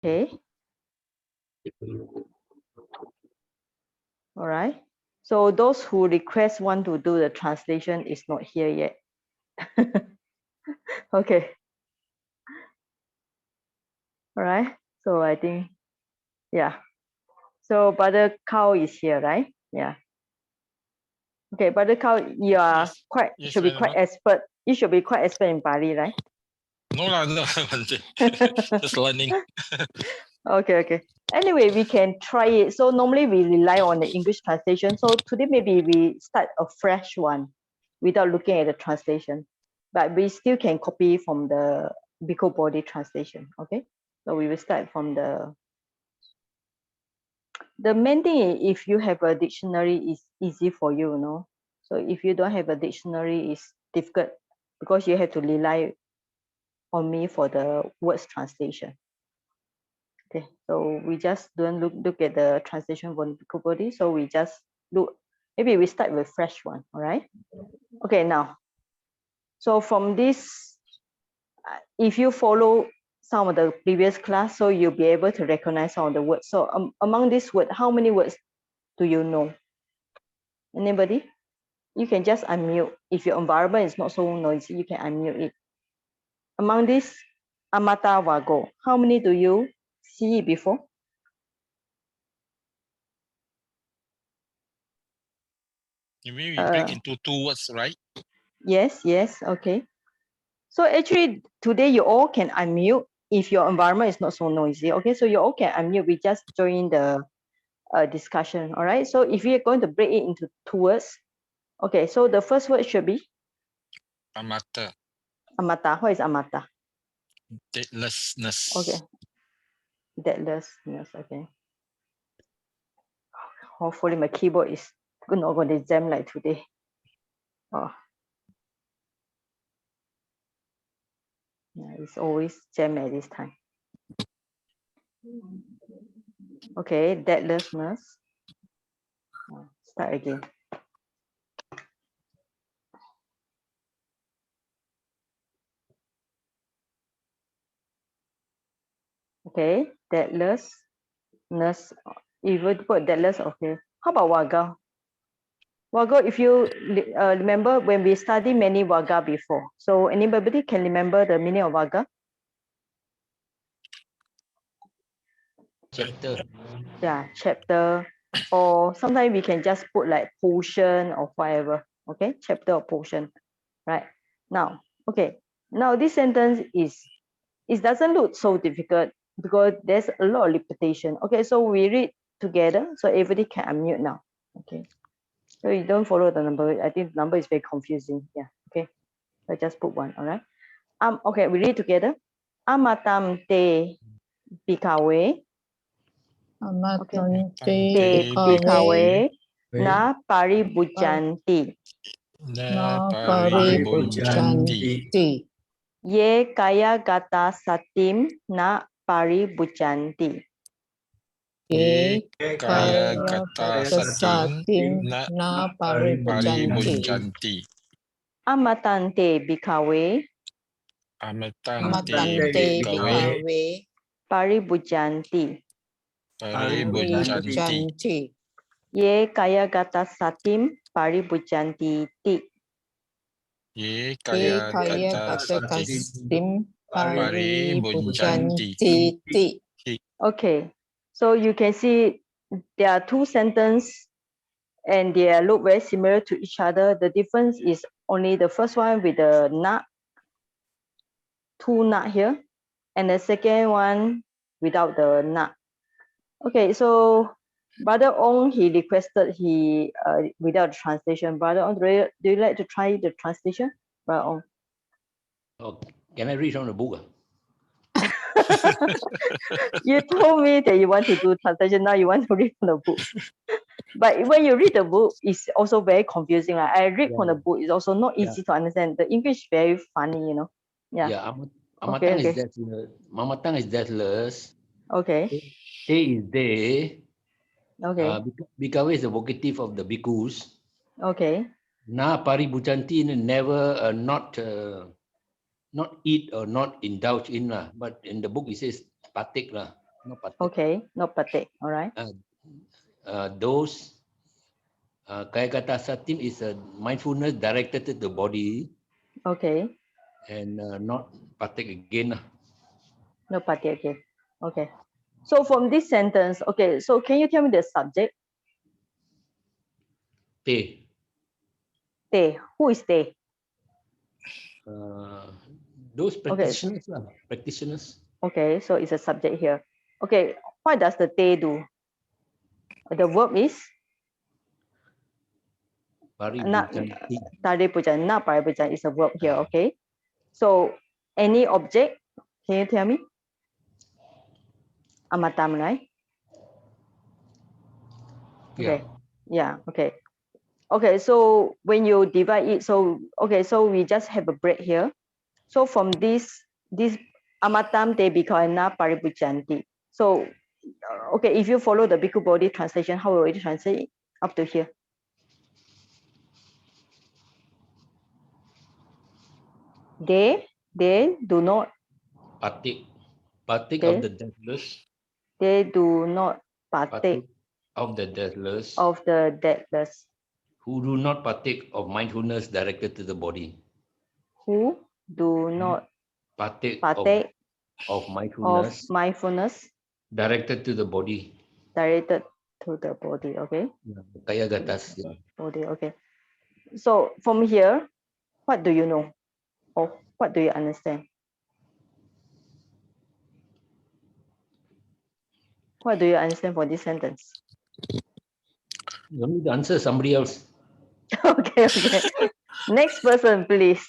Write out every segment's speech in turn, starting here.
Okay. All right. So those who request want to do the translation is not here yet. Okay. All right. So I think, yeah. So Brother Cow is here, right? Yeah. Okay, Brother Cow, you are Yes. quite Yes, should be Madam. quite expert. You should be quite expert in Bali, right? No, no, just learning. Okay, okay. Anyway, we can try it. So normally we rely on the English translation. So today maybe we start a fresh one without looking at the translation. But we still can copy from the Biko Body translation. Okay. So we will start from the main thing is if you have a dictionary is easy for you, you know. So if you don't have a dictionary, it's difficult because you have to rely on me for the words translation. Okay, so we just don't look at the translation for the body. So we just look, maybe we start with fresh one, all right? Okay, now, so from this, if you follow some of the previous class, so you'll be able to recognize some of the words. So among these words, how many words do you know? Anybody? You can just unmute. If your environment is not so noisy, you can unmute it. Among these, Amata Wago, how many do you see before? You mean we break into two words, right? Yes, yes, okay. So actually today you all can unmute if your environment is not so noisy. Okay, so you all can unmute. We just join the discussion. All right. So if you're going to break it into two words, okay. So the first word should be Amata. amata. What is amata? Deathlessness. Okay. Deathlessness. Okay. Hopefully my keyboard is not going to jam like today. Oh. Yeah, it's always jam at this time. Okay, deathlessness. Start again. Okay, deathlessness. If you put deathless, okay. How about waga? Waga, if you remember when we studied many waga before. So anybody can remember the meaning of waga? Chapter. Yeah, chapter. Or sometimes we can just put like portion or whatever. Okay, chapter or portion. Right. Now, okay. Now this sentence is, it doesn't look so difficult because there's a lot of repetition. Okay, so we read together so everybody can unmute now. Okay. So you don't follow the number. I think the number is very confusing. Yeah. Okay. So just put one. All right. Okay, we read together. Amatam te bikawe. Amatam Te te bikawe bhikkhave na paribujanti. na paribhujjanti Ye kaya gata satim na paribujanti. ye Kaya kaya kata satim na paribhujjanti. Janti. Amatante bikawe Amatante Amatante bikawe bhikkhave paribujanti. paribhujjanti Ye kaya gata satim paribujanti ti. Ye ye kaya kaya kata satim satim paribhujjanti. paribhujjanti. Okay, so you can see there are two sentences and they look very similar to each other. The difference is only the first one with the nut, two nut here, and the second one without the nut. Okay, so Brother Ong, he requested without translation. Brother Ong, do you like to try the translation? Brother Ong. Oh, can I read from the book? You told me that you want to do translation, now you want to read from the book. But when you read the book, it's also very confusing. Like I read from the book, it's also not easy to understand. The English very funny, you know. Yeah. Yeah, Okay, Amatang is okay. deathless. Mamatang is deathless. Okay. Te is they. Okay. Bikawe is the vocative of the bhikkhus. Okay. Na paribhujanti never not eat or not indulge in lah. But in the book it says partake lah. Not patik. Okay, not patik. All right. Those kaya kata satin is a mindfulness directed to the body Okay, and not patik again. no patik. Okay. Okay. So from this sentence, okay, so can you tell me the subject? Te. They. Who is they? Those Okay. practitioners. Practitioners. Okay, so it's a subject here. Okay, what does the they do? The verb is not Paribujanti. taripujan, not paripujan is a verb here. Okay, so any object, can you tell me? Amatam, right? Okay, yeah, okay. Okay, so when you divide it, so okay, so we just have a break here. So from this amatam te bhikkhuvena paripujanti. So okay, if you follow the bhikkhu body translation, how will it translate up to here? They do not Patik. Patik they, of the deathless. they do not partake Patik of the deathless. of the deathless. Who do not partake of mindfulness directed to the body. Who do not Partake partake of of mindfulness directed to the body. directed to the body. Okay, Kaya gatas. body. Okay. So from here, what do you know, or what do you understand? What do you understand for this sentence? You need to answer somebody else. Okay, okay. Next person, please.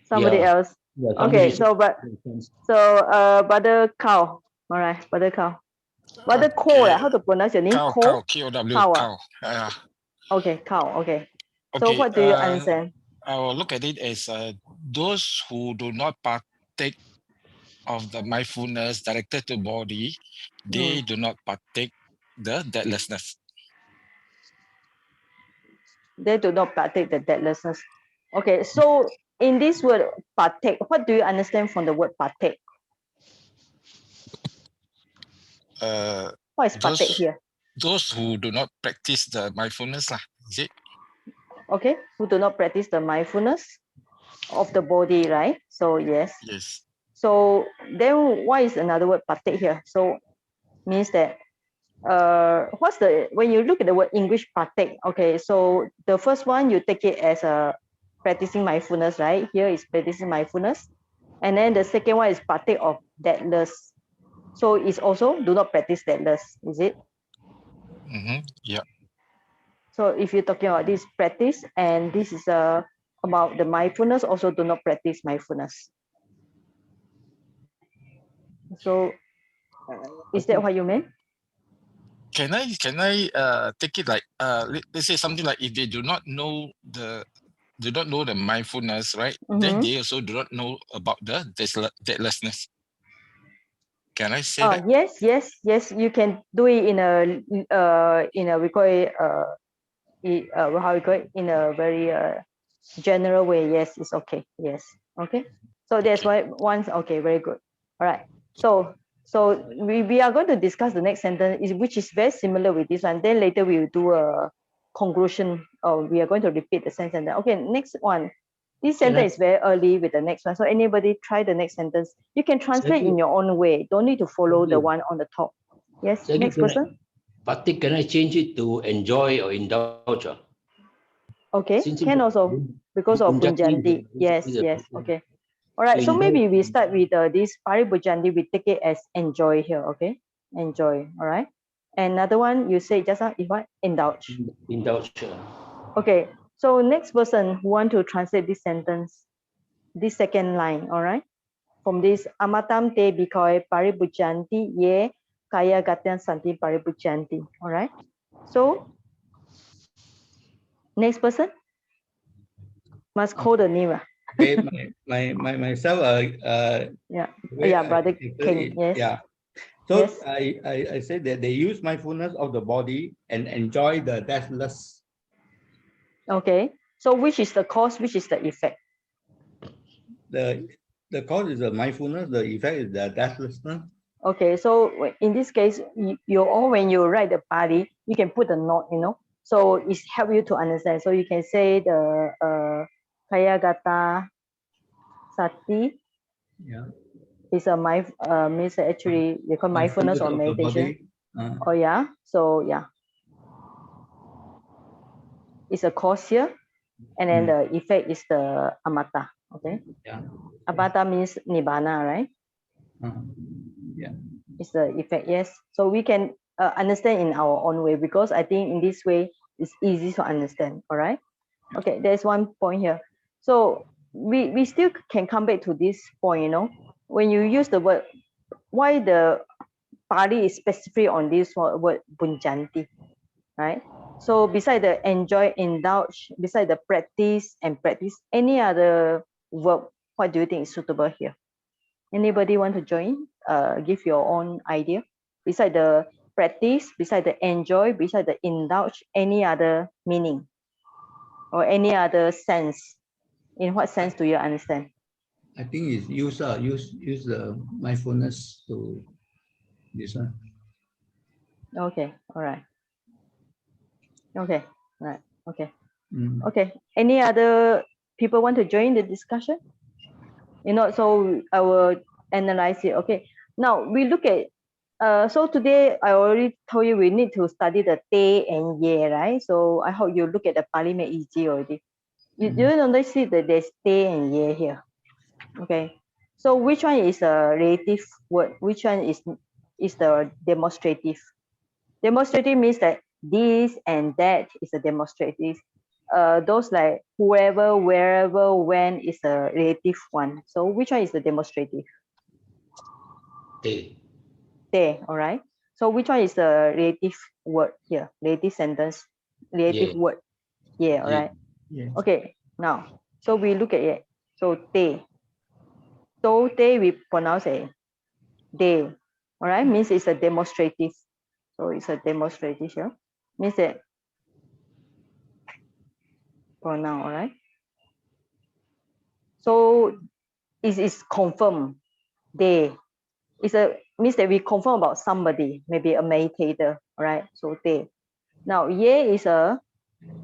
Somebody else. Okay, so Brother Cow. All right, Brother Cow. Brother Ko, how to pronounce your name? Cow, Ko? cow, K-O-W, Cow. cow. Okay, cow. Okay. So Okay, what do you understand? I will look at it as those who do not partake of the mindfulness directed to body, they do not partake the deathlessness. They do not partake the deathlessness. Okay, so in this word partake, what do you understand from the word partake? What is partake here? Those who do not practice the mindfulness, is it? Okay, who do not practice the mindfulness of the body, right? So yes. Yes. So then why is another word partake here? So means that what's the, when you look at the word English partake, okay, so the first one you take it as a practicing mindfulness, right? Here is practicing mindfulness, and then the second one is partake of deathless. So it's also do not practice deathless, is it? Yeah. So if you're talking about this practice, and this is about the mindfulness, also do not practice mindfulness. So is that what you meant? Can I take it like let's say something like if they do not know the mindfulness, right? Then they also do not know about the deathlessness. Can I say that? Yes, you can do it in a we call it how we call it, in a very general way. Yes, it's okay. Yes, okay. So that's why once, okay, very good. All right. So we are going to discuss the next sentence, which is very similar with this one. Then later we will do a conclusion, or we are going to repeat the sentence. Okay, next one. This sentence is very early with the next one. So anybody try the next sentence. You can translate in your own way. Don't need to follow the one on the top. Yes, next person. Patik, can I change it to enjoy or indulge? Okay, can also, because of Punjanti. Yes. Okay. All right. So maybe we start with this Paribujandi. We take it as enjoy here. Okay, enjoy. All right. Another one you say just now is what? Indulge. Indulge. Okay. So next person who want to translate this sentence, this second line. All right. From this amatam te bhikkhave paripujanti ye kaya gatan santi paripujanti. All right. So next person must call the name. Okay, myself. Brother King. Yes. Yeah. So I said that they use mindfulness of the body and enjoy the deathless. Okay. So which is the cause? Which is the effect? The cause is the mindfulness. The effect is the deathlessness. Okay, so in this case, you all when you write the Pali, you can put a note, you know, so it's help you to understand. So you can say the Kaya Gata Sati. Yeah. Is a means actually you call mindfulness or meditation. Oh yeah, so yeah, it's a cause here, and then the effect is the amata. Okay. Yeah. Amata means nibbana, right? Yeah. It's the effect. Yes. So we can understand in our own way, because I think in this way it's easy to understand. All right. Okay. There's one point here. So we still can come back to this point. You know, when you use the word, why the Pali is specific on this word bunjanti, right? So beside the enjoy, indulge, beside the practice and practice, any other verb, what do you think is suitable here? Anybody want to join? Give your own idea. Beside the practice, beside the enjoy, beside the indulge, any other meaning or any other sense? In what sense do you understand? I think it's use the mindfulness to this one. Okay, all right. Okay, right. Okay. Okay. Any other people want to join the discussion? You know, so I will analyze it. Okay. Now we look at so today I already told you we need to study the te and ye, right? So I hope you look at the Pali made easy already. You don't see that there's te and ye here. Okay. So which one is a relative word? Which one is the demonstrative? Demonstrative means that this and that is a demonstrative. Those like whoever, wherever, when is a relative one. So which one is the demonstrative? Te. There, all right. So which one is the relative word here? Relative sentence, relative word. Yeah, all right. Yeah. Okay, now, so we look at it. So te. So te we pronounce it they. All right, means it's a demonstrative. So it's a demonstrative here. Means that pronoun, all right. So it is confirmed. They. It's a means that we confirm about somebody, maybe a meditator, all right. So they. Now, ye is a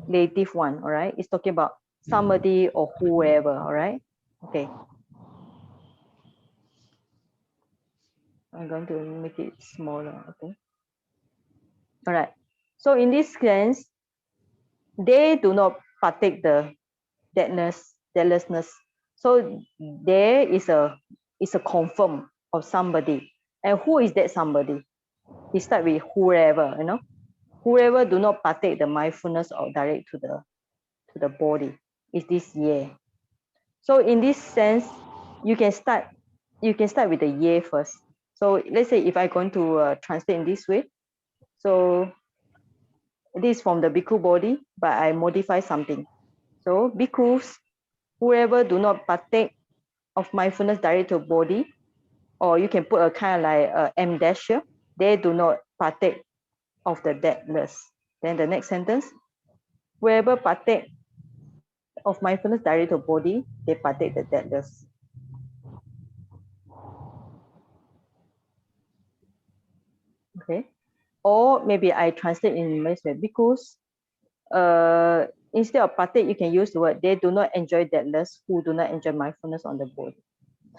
relative one, all right. It's talking about somebody or whoever, all right. Okay. I'm going to make it smaller, okay. All right. So in this sense, they do not partake the deadlessness. So there is a confirm of somebody. And who is that somebody? We start with whoever, you know. Whoever do not partake the mindfulness or direct to the body. Is this ye? So in this sense, you can start with the ye first. So let's say if I'm going to translate in this way. So this is from the bhikkhu body, but I modify something. So bhikkhus, whoever do not partake of mindfulness direct to body, or you can put a kind of like M dash here, they do not partake of the deadless. Then the next sentence, whoever partake of mindfulness direct to body, they partake the deadless. Okay. Or maybe I translate in Malaysia because instead of partake, you can use the word they do not enjoy deadless who do not enjoy mindfulness on the body.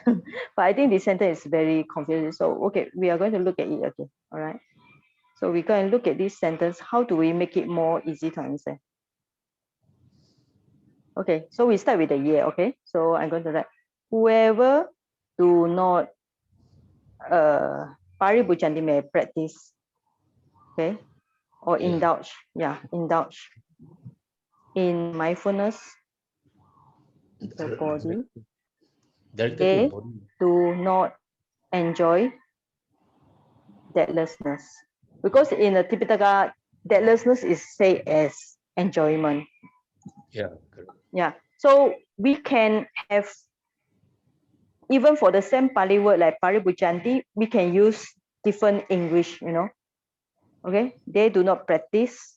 But I think this sentence is very confusing. So okay, we are going to look at it again. All right. So we're going to look at this sentence. How do we make it more easy to understand? Okay, so we start with the year. Okay, so I'm going to write whoever do not paribhujanti may practice. Okay, or indulge. Yeah, indulge in mindfulness, the body. They do not enjoy deadlessness, because in the Tipitaka, deadlessness is said as enjoyment. Yeah, correct. Yeah, so we can have, even for the same Pali word like paribhujanti, we can use different English, you know. Okay, they do not practice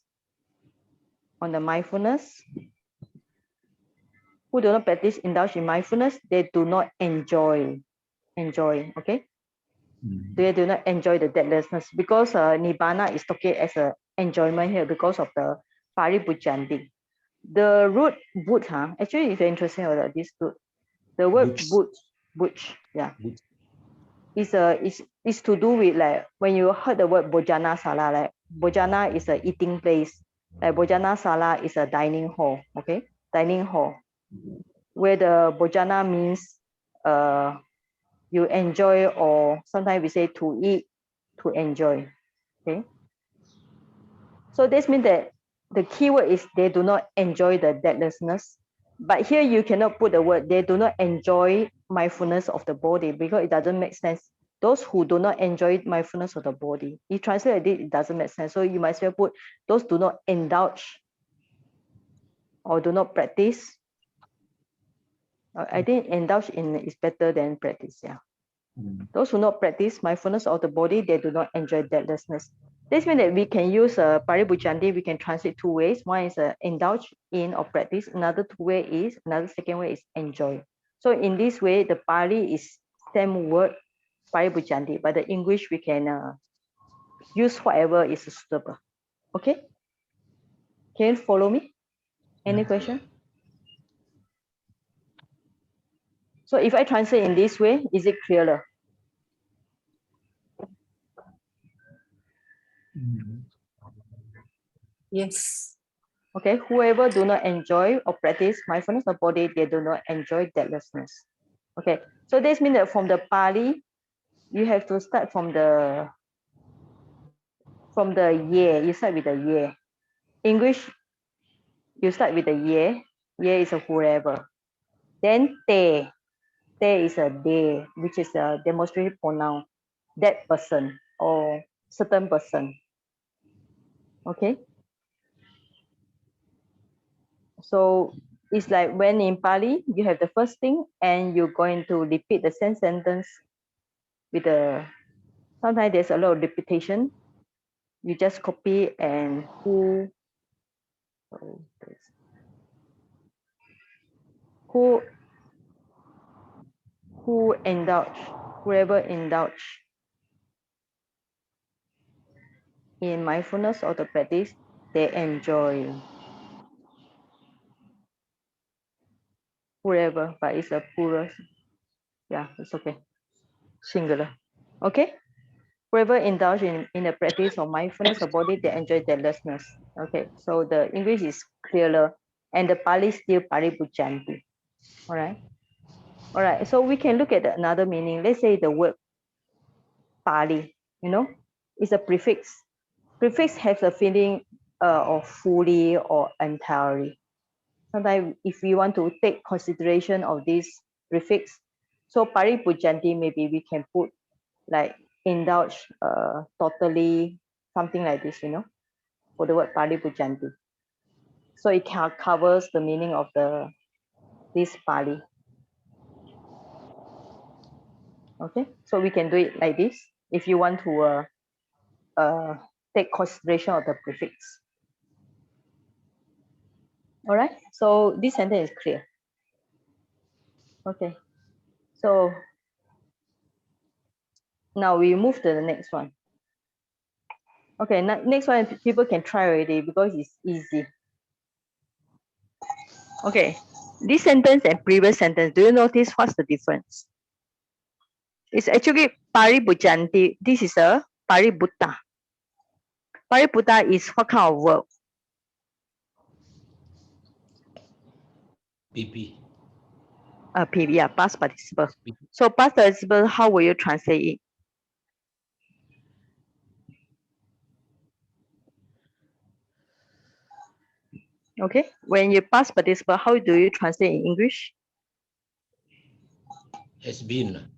on the mindfulness. Who do not practice indulge in mindfulness, they do not enjoy. Okay. They do not enjoy the deathlessness, because nibbana is talking as a enjoyment here because of the paribhujanti. The root but, actually it's interesting about this root. The word butch, yeah, is to do with, like, when you heard the word bojana sala, like bojana is a eating place, like bojana sala is a dining hall, okay, dining hall, where the bojana means you enjoy, or sometimes we say to eat, to enjoy, okay. So this means that the key word is they do not enjoy the deathlessness. But here you cannot put the word they do not enjoy mindfulness of the body, because it doesn't make sense. Those who do not enjoy mindfulness of the body, you translate it, it doesn't make sense. So you might as well put those do not indulge or do not practice. I think indulge in is better than practice. Yeah. Those who not practice mindfulness of the body, they do not enjoy deathlessness. This means that we can use paribhujanti, we can translate two ways. One is indulge in or practice. Another second way is enjoy. So in this way, the Pali is same word, paribhujanti, but the English we can use whatever is suitable. Okay? Can you follow me? Any question? So if I translate in this way, is it clearer? Yes. Okay, whoever do not enjoy or practice mindfulness of body, they do not enjoy deathlessness. Okay, so this means that from the Pali, you have to start from the ye. You start with the ye. English, you start with the ye. Ye is a whoever. Then te. Te is a they, which is a demonstrative pronoun. That person or certain person. Okay. So it's like when in Pali, you have the first thing and you're going to repeat the same sentence with a, sometimes there's a lot of repetition. You just copy and who indulge, whoever indulge in mindfulness or the practice, they enjoy. Whoever, but it's a plural. Yeah, it's okay. Singular. Okay? Whoever indulge in the practice of mindfulness of body, they enjoy deathlessness. Okay, so the English is clearer and the Pali is still paribhujanti. All right. All right, so we can look at another meaning. Let's say the word Pali, is a prefix. Prefix has a feeling of fully or entirely. Sometimes if we want to take consideration of this prefix, so paribhujanti, maybe we can put like indulge totally, something like this, for the word paribhujanti. So it covers the meaning of this Pali. Okay, so we can do it like this if you want to take consideration of the prefix. All right, so this sentence is clear. Okay, so now we move to the next one. Okay, next one people can try already because it's easy. Okay, this sentence and previous sentence, do you notice what's the difference? It's actually paribhujanti. This is a paribhutta. Paribhutta is what kind of verb? PP. PP, yeah, past participle. So past participle, how will you translate it? Okay, when you past participle, how do you translate in English? Has been.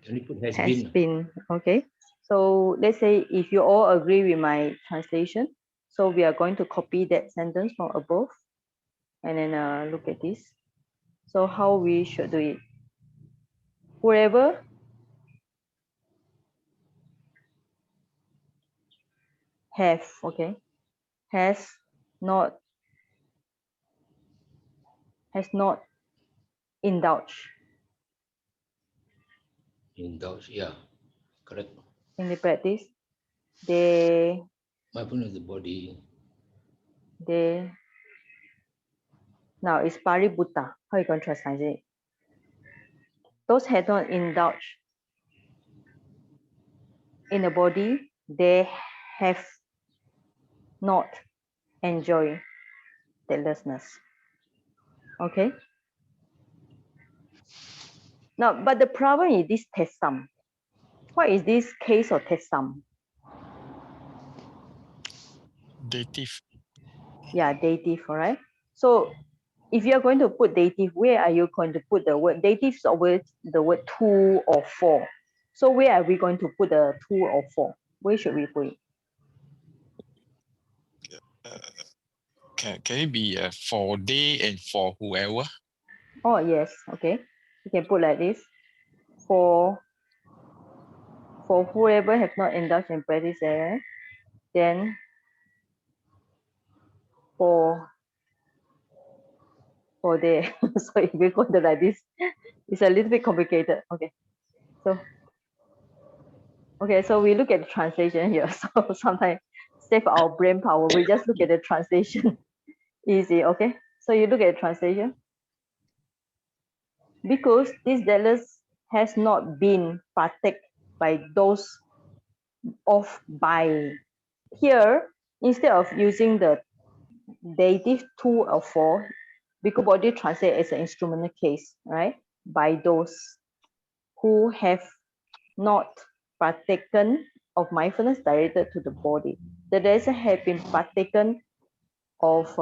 Can you put has been? Been, okay. So let's say if you all agree with my translation, so we are going to copy that sentence from above and then look at this. So how we should do it? Whoever have, okay, has not indulged. Indulge, yeah. Correct. In the practice, they Mindfulness of the body. Now it's paributta. How you going to translate it? Those have not indulged in the body, they have not enjoyed deathlessness. Okay. Now, but the problem is this tesam. What is this case of tesam? Dative. Yeah, dative, all right? So if you're going to put dative, where are you going to put the word? Dative is always the word two or four. So where are we going to put the two or four? Where should we put it? Can it be for they and for whoever? Oh, yes, okay. You can put like this. For whoever have not indulged in practice, then for they. So if we go to like this, it's a little bit complicated. Okay. So we look at the translation here. So sometimes save our brain power. We just look at the translation. Easy, okay? So you look at the translation. Because this zealous has not been partaked by those of by. Here, instead of using the dative two or four, Bhikkhu body translate as an instrumental case, right? By those who have not partaken of mindfulness directed to the body. The lesson have been partaken of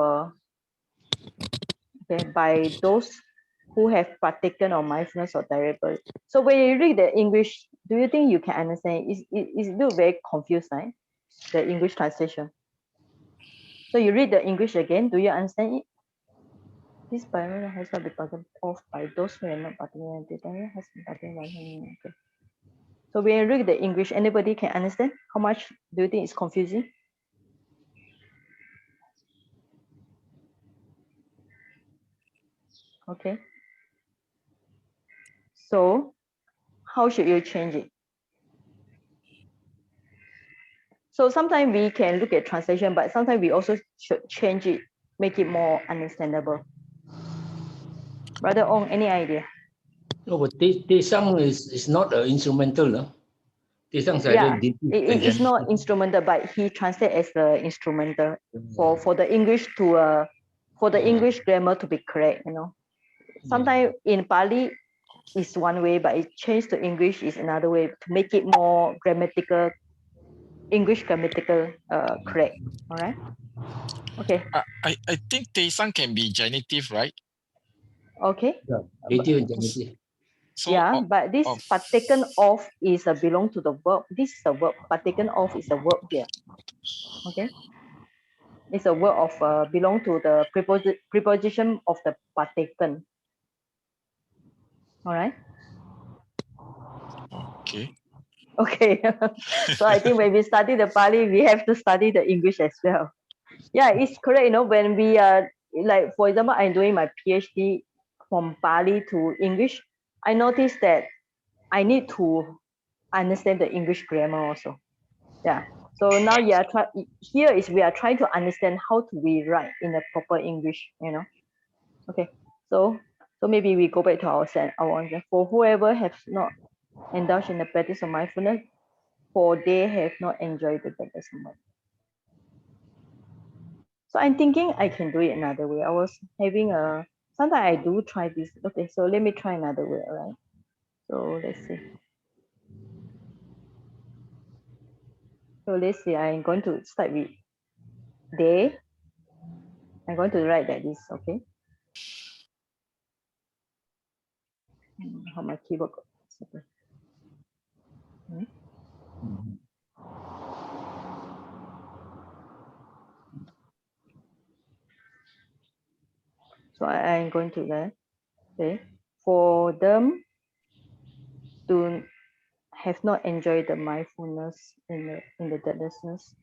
by those who have partaken of mindfulness or directed. So when you read the English, do you think you can understand? It's still very confused, right? The English translation. So you read the English again, do you understand it? This Bible has not been partaken of by those who are not partaken. The Bible has been partaken by him. Okay. So when you read the English, anybody can understand? How much do you think it's confusing? Okay. So how should you change it? So sometimes we can look at translation, but sometimes we also should change it, make it more understandable. Brother Ong, any idea? No, but Tesang is not an instrumental, no? Tesang is Yeah, either dative and it's not genitive. instrumental, but he translate as the instrumental for the English to for the English grammar to be correct, you know. Sometimes in Pali is one way, but it changed to English is another way to make it more grammatical, English grammatical correct. All right. Okay. I think Taesang can be genitive, right? Okay. Yeah, dative and genitive. So Yeah, but this of partaken of is a belong to the verb. This is a verb. Partaken of is a verb here. Okay. It's a word of belong to the preposition of the partaken. All right. okay. Okay. So I think when we study the Pali, we have to study the English as well. Yeah, it's correct. You know, when we are like, for example, I'm doing my PhD from Pali to English, I noticed that I need to understand the English grammar also. Yeah. So now here is we are trying to understand how to rewrite in the proper English, you know. Okay. So maybe we go back to our answer. For whoever has not indulged in the practice of mindfulness, for they have not enjoyed the practice of mindfulness. So I'm thinking I can do it another way. I was having sometimes I do try this. Okay, so let me try another way, all right? So let's see. So let's see, I'm going to start with they. I'm going to write like this, okay? How my keyboard got okay. So I'm going to that. Okay. For them to have not enjoyed the mindfulness in the deathlessness.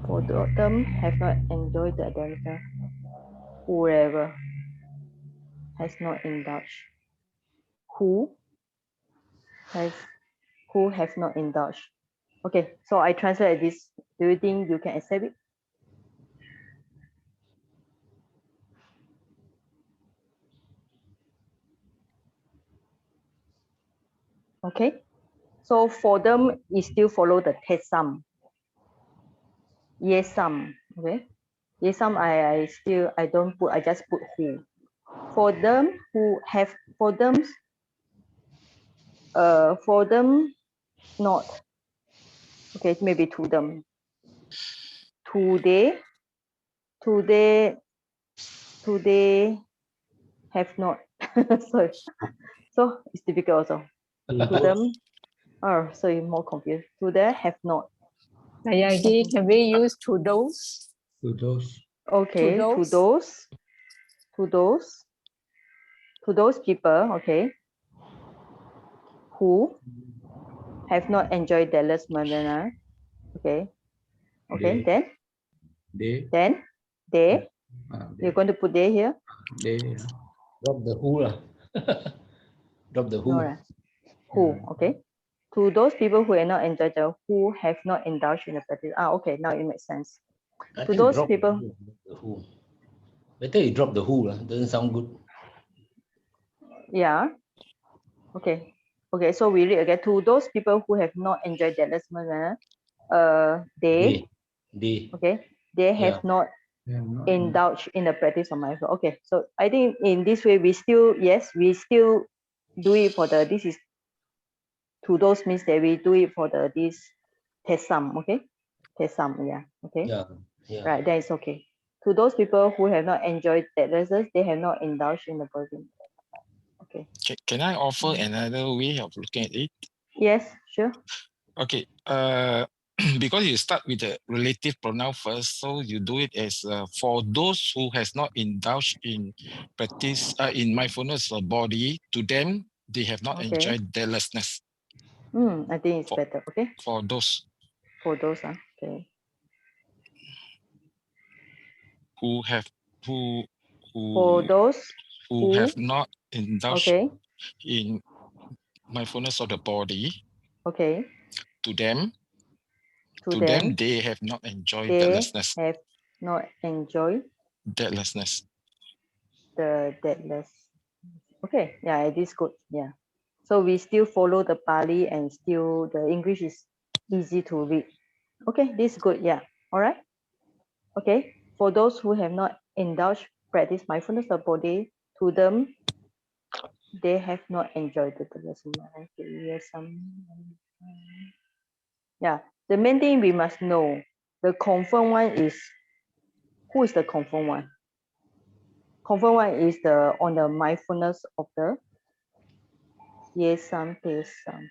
For them have not enjoyed the deathlessness. Whoever has not indulged. who have not indulged. Okay, so I translate this. Do you think you can accept it? Okay, so for them, it still follow the tesam. Yesam. Okay, yesam I don't put, I just put who. For them who have, for them not. Okay, maybe to them. Today have not. Sorry. So it's difficult also. To them, oh, so you're more confused. To them have not. Sayagi, can we use to those? To those. Okay, to those people, okay, who have not enjoyed their last mandana. Okay. Okay, then they, you're going to put they here. They. Drop the who lah. Drop the who. No, right. Who, okay. To those people who have not enjoyed the, who have not indulged in the practice. Ah, okay, now it makes sense. I To think those drop people. the who. Better you drop the who lah. Doesn't sound good. Yeah. Okay. Okay, so we read again. To those people who have not enjoyed their last mandana, they, okay, they have not indulged in the practice of mindful. Okay, so I think in this way we still, yes, we still do it for the, this is to those means that we do it for the this tesam, okay, tesam, yeah, okay, right, that is okay. To those people who have not enjoyed that lessons, they have not indulged in the burden. Okay. Can I offer another way of looking at it? Yes, sure. Okay. Because you start with the relative pronoun first, so you do it as for those who has not indulged in practice in mindfulness of body, to them they have not enjoyed deathlessness. I think it's better. Okay. For those. For those, okay. Who have for those who have not indulged in mindfulness of the body. Okay. To them they have not enjoyed deathlessness. Have not enjoyed deathlessness. The deathless. Okay, yeah, it is good. Yeah. So we still follow the Pali and still the English is easy to read. Okay, this is good. Yeah. All right. Okay. For those who have not indulged practice mindfulness of body, to them they have not enjoyed the deathlessness. Yeah. The main thing we must know, the confirmed one is, who is the confirmed one? Confirmed one is the on the mindfulness of the yesam tesam.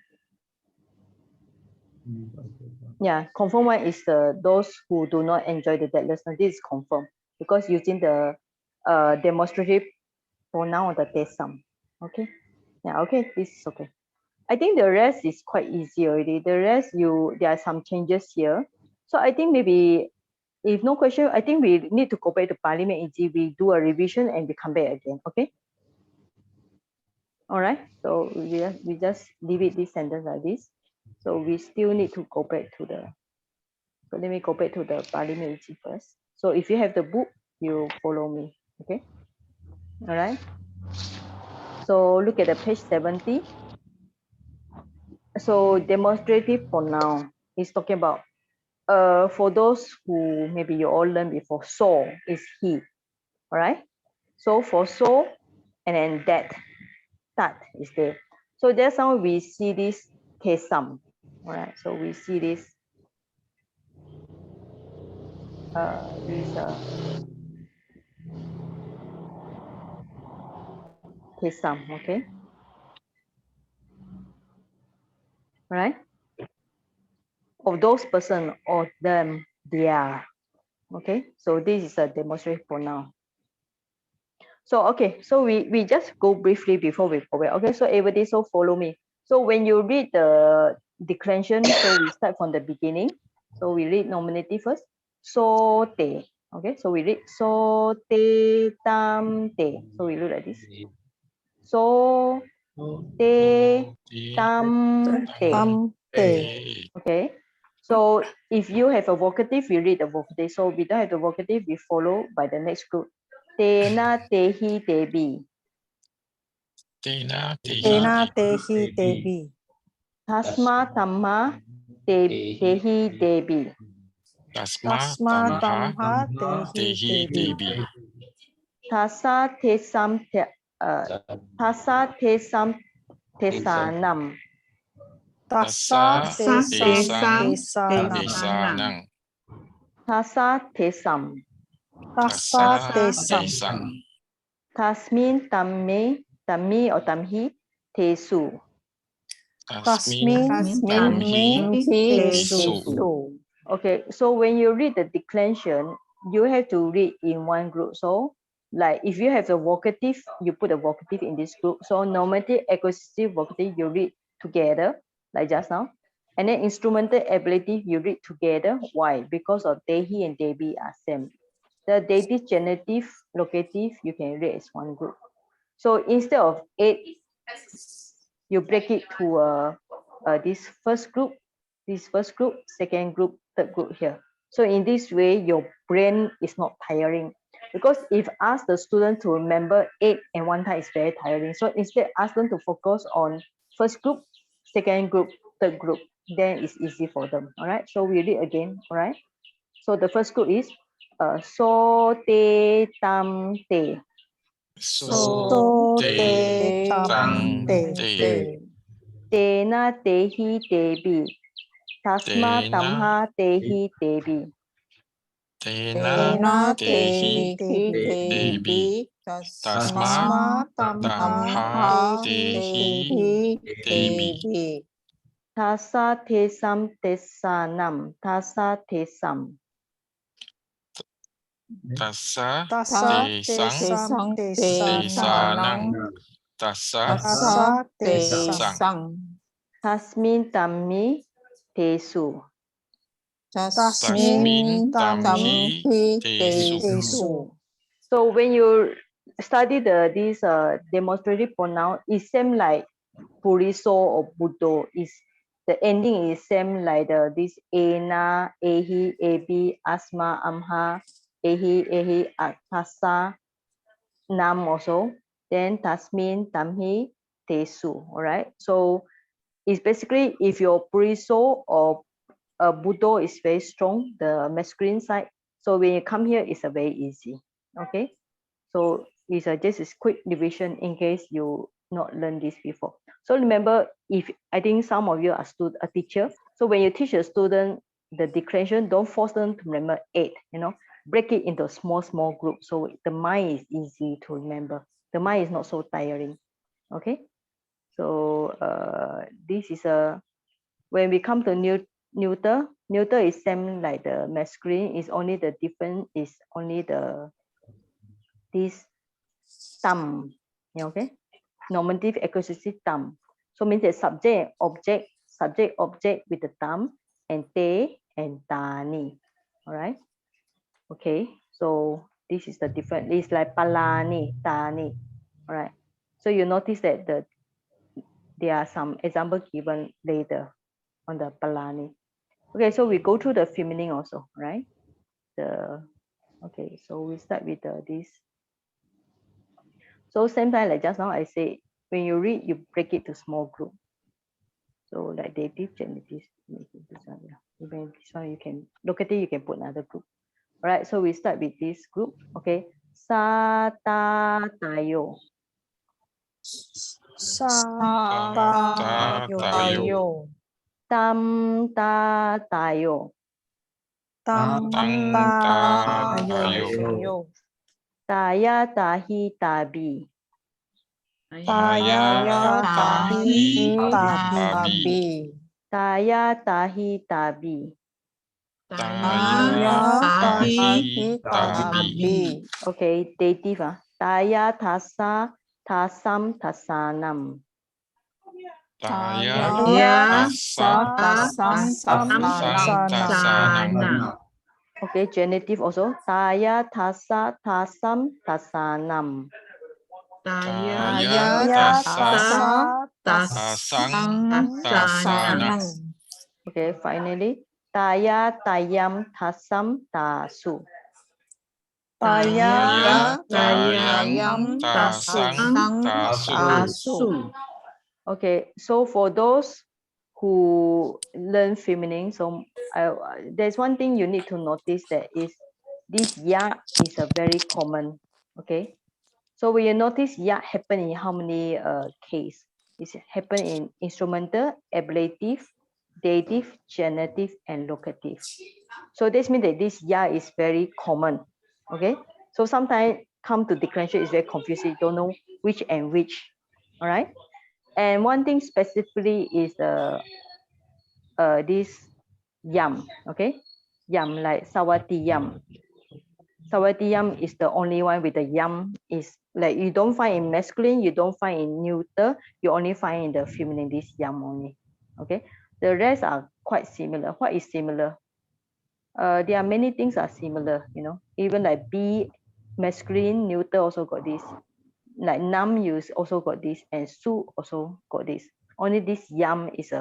Yeah, confirmed one is the those who do not enjoy the deathlessness. This is confirmed because using the demonstrative pronoun of the tesam. Okay. Yeah. Okay. This is okay. I think the rest is quite easy already. The rest, there are some changes here. So I think maybe if no question, I think we need to go back to Parliament EG. We do a revision and we come back again. Okay. All right. So we just leave it this sentence like this. So we still need to go back to the. So let me go back to the Parliament EG first. So if you have the book, you follow me. Okay. All right. So look at the page 70. So demonstrative pronoun is talking about for those who maybe you all learned before, so is he, all right? So for so, and then that is there. So that's how we see this tesam, all right? So we see this, tesam, okay? All right? Of those person or them, they are, okay? So this is a demonstrative pronoun. So, okay, so we just go briefly before we go back. Okay, so everybody, so follow me. So when you read the declension, so we start from the beginning. So we read nominative first. So te. Okay, so we read so te tam te. So we look like this. So te, tam, te. Te. Okay. So if you have a vocative, we read the vocative. So we don't have the vocative, we follow by the next group. Te na, te hi, te bi. Tena, tehi, Tena tehi tebi. Tasma, tamma, te hi, te bi. Tasma, Tasma tamha, tamha tehi tehi, tebi. tebi. Tasa, te sam, tasa, te sam, te sanam. Tassa Tasa, tesam tesang, tesanam. tesanang. Tasa, te sam. Tassa Tasa, tesam. tesang. Tasmin, tamme, tammi or tamhi, tesu. Tasmin, Tamhi tesu. tesu. Okay, so when you read the declension, you have to read in one group. So, like if you have the vocative, you put a vocative in this group. So, normative, accusative, vocative, you read together, like just now. And then instrumental ability, you read together. Why? Because of dehi and debi are same. The dative, genitive, locative, you can read as one group. So instead of 8, you break it to this first group, second group, third group here. So in this way, your brain is not tiring. Because if ask the student to remember 8 and 1 time, is very tiring. So instead, ask them to focus on first group, second group, third group. Then it's easy for them. All right. So we read again. All right. So the first group is so te tam te. So, te tam tang, te. te. Tena tehi tebi. Tasma Tena, tamha tehi tebi. tena, Tena tehi, tehi tebi. tebi. Tasma, Tasma tamha tamha, tehi, tehi tebi. tebi. Tasa tesam tesanam. Tasa tesam. Tasa, Tassa tesang, tesam tesanang. tesanang. Tasa, Tassa tesang. tesang. Tasmin tammi tesu. Tasmin tamhi tamhi tesu. tesu. So when you study this demonstrative pronoun, it's same like puriso or budo. Is the ending is same like this ena, ehi, ebi, asma, amha, ehi, tasa, nam also. Then tasmin, tamhi, tesu. All right. So it's basically if your puriso or budo is very strong, the masculine side. So when you come here, it's a very easy. Okay. So it's just a quick division in case you not learned this before. So remember, if I think some of you are a teacher, so when you teach a student the declension, don't force them to remember 8. Break it into small group so the mind is easy to remember. The mind is not so tiring. Okay. So this is when we come to neuter is same like the masculine. Is only the difference is only this tam. Okay. Nominative accusative tam. So means the subject object with the tam and te and tani. All right. Okay. So this is the different. It's like palani, tani. All right. So you notice that there are some example given later on the palani. Okay. So we go through the feminine also, right? Okay. So we start with this. So same time like just now I say, when you read, you break it to small group. So like dative, genitive, this one, yeah. Even this one you can look at it, you can put another group. All right, so we start with this group. Okay. Sa ta tayo. Sa ta tayo. Tam ta tayo. Tam ta tayo. Taya tahi tabi. Taya tahi tabi. Taya tahi tabi. Taya tahi tabi. Okay, dative. Taya tasa tasam tasanam. Taya, tasam tasanam. Okay, genitive also. Taya tasa tasam tasanam. Taya tasa tasang tasanang. Okay, finally, taya tayam tasam tasu. Taya tayang tayang tasang tasu. Okay, so for those who learn feminine, so there's one thing you need to notice, that is this ya is a very common. Okay, so when you notice ya happen in how many case? It happen in instrumental, ablative, dative, genitive, and locative. So this means that this ya is very common. Okay, so sometimes come to declension is very confusing. You don't know which and which. All right, and one thing specifically is this yam. Okay, yam like sawati yam. Sawati yam is the only one with the yam, is like you don't find in masculine, you don't find in neuter, you only find in the feminine, this yam only. Okay, the rest are quite similar. What is similar? There are many things are similar, you know, even like B masculine neuter also got this, like nam you also got this, and su also got this. Only this yam is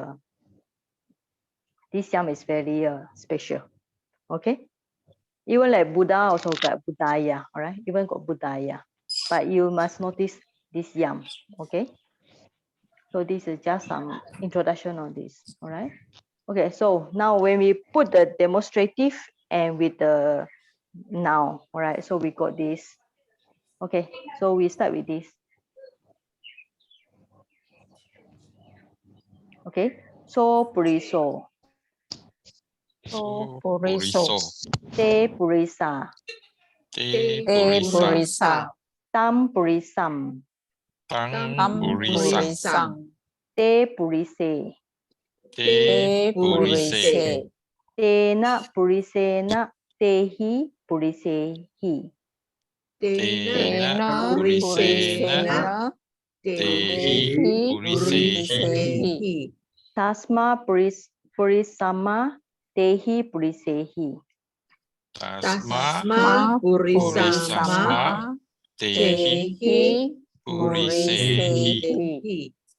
very special. Okay, even like Buddha also got Buddhaya, all right, even got Buddhaya, but you must notice this yam. Okay, so this is just some introduction on this. All right, okay, so now when we put the demonstrative and with the noun, all right, so we got this. Okay, so we start with this. Okay, so puriso, So puriso. te purisa, Te purisa. tam purisam, Tang purisa. te purise, Te purise. tena purisena, tehi purisehi, Tena purisena. Tehi purisehi. tasma purisama, tehi purisehi, Tasma purisama. Tehi purisehi.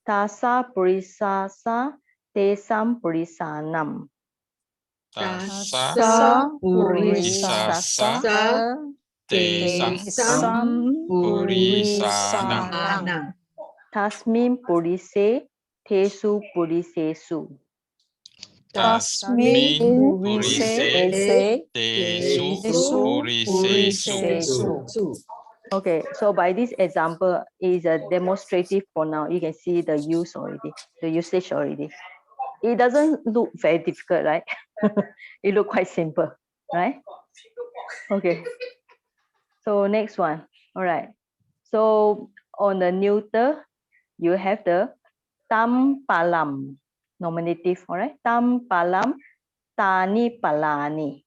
tasa purisasa, tesam purisanam, Tasa purisasa. Tesang purisanang. tasmin purise, tesu purisesu, Tasmin purise. Tesu purisesu. Okay, so by this example is a demonstrative pronoun. You can see the use already, the usage already. It doesn't look very difficult, right? It look quite simple, right? Okay. So next one. All right. So on the neuter, you have the tam palam nominative. All right. Tam palam, tani palani.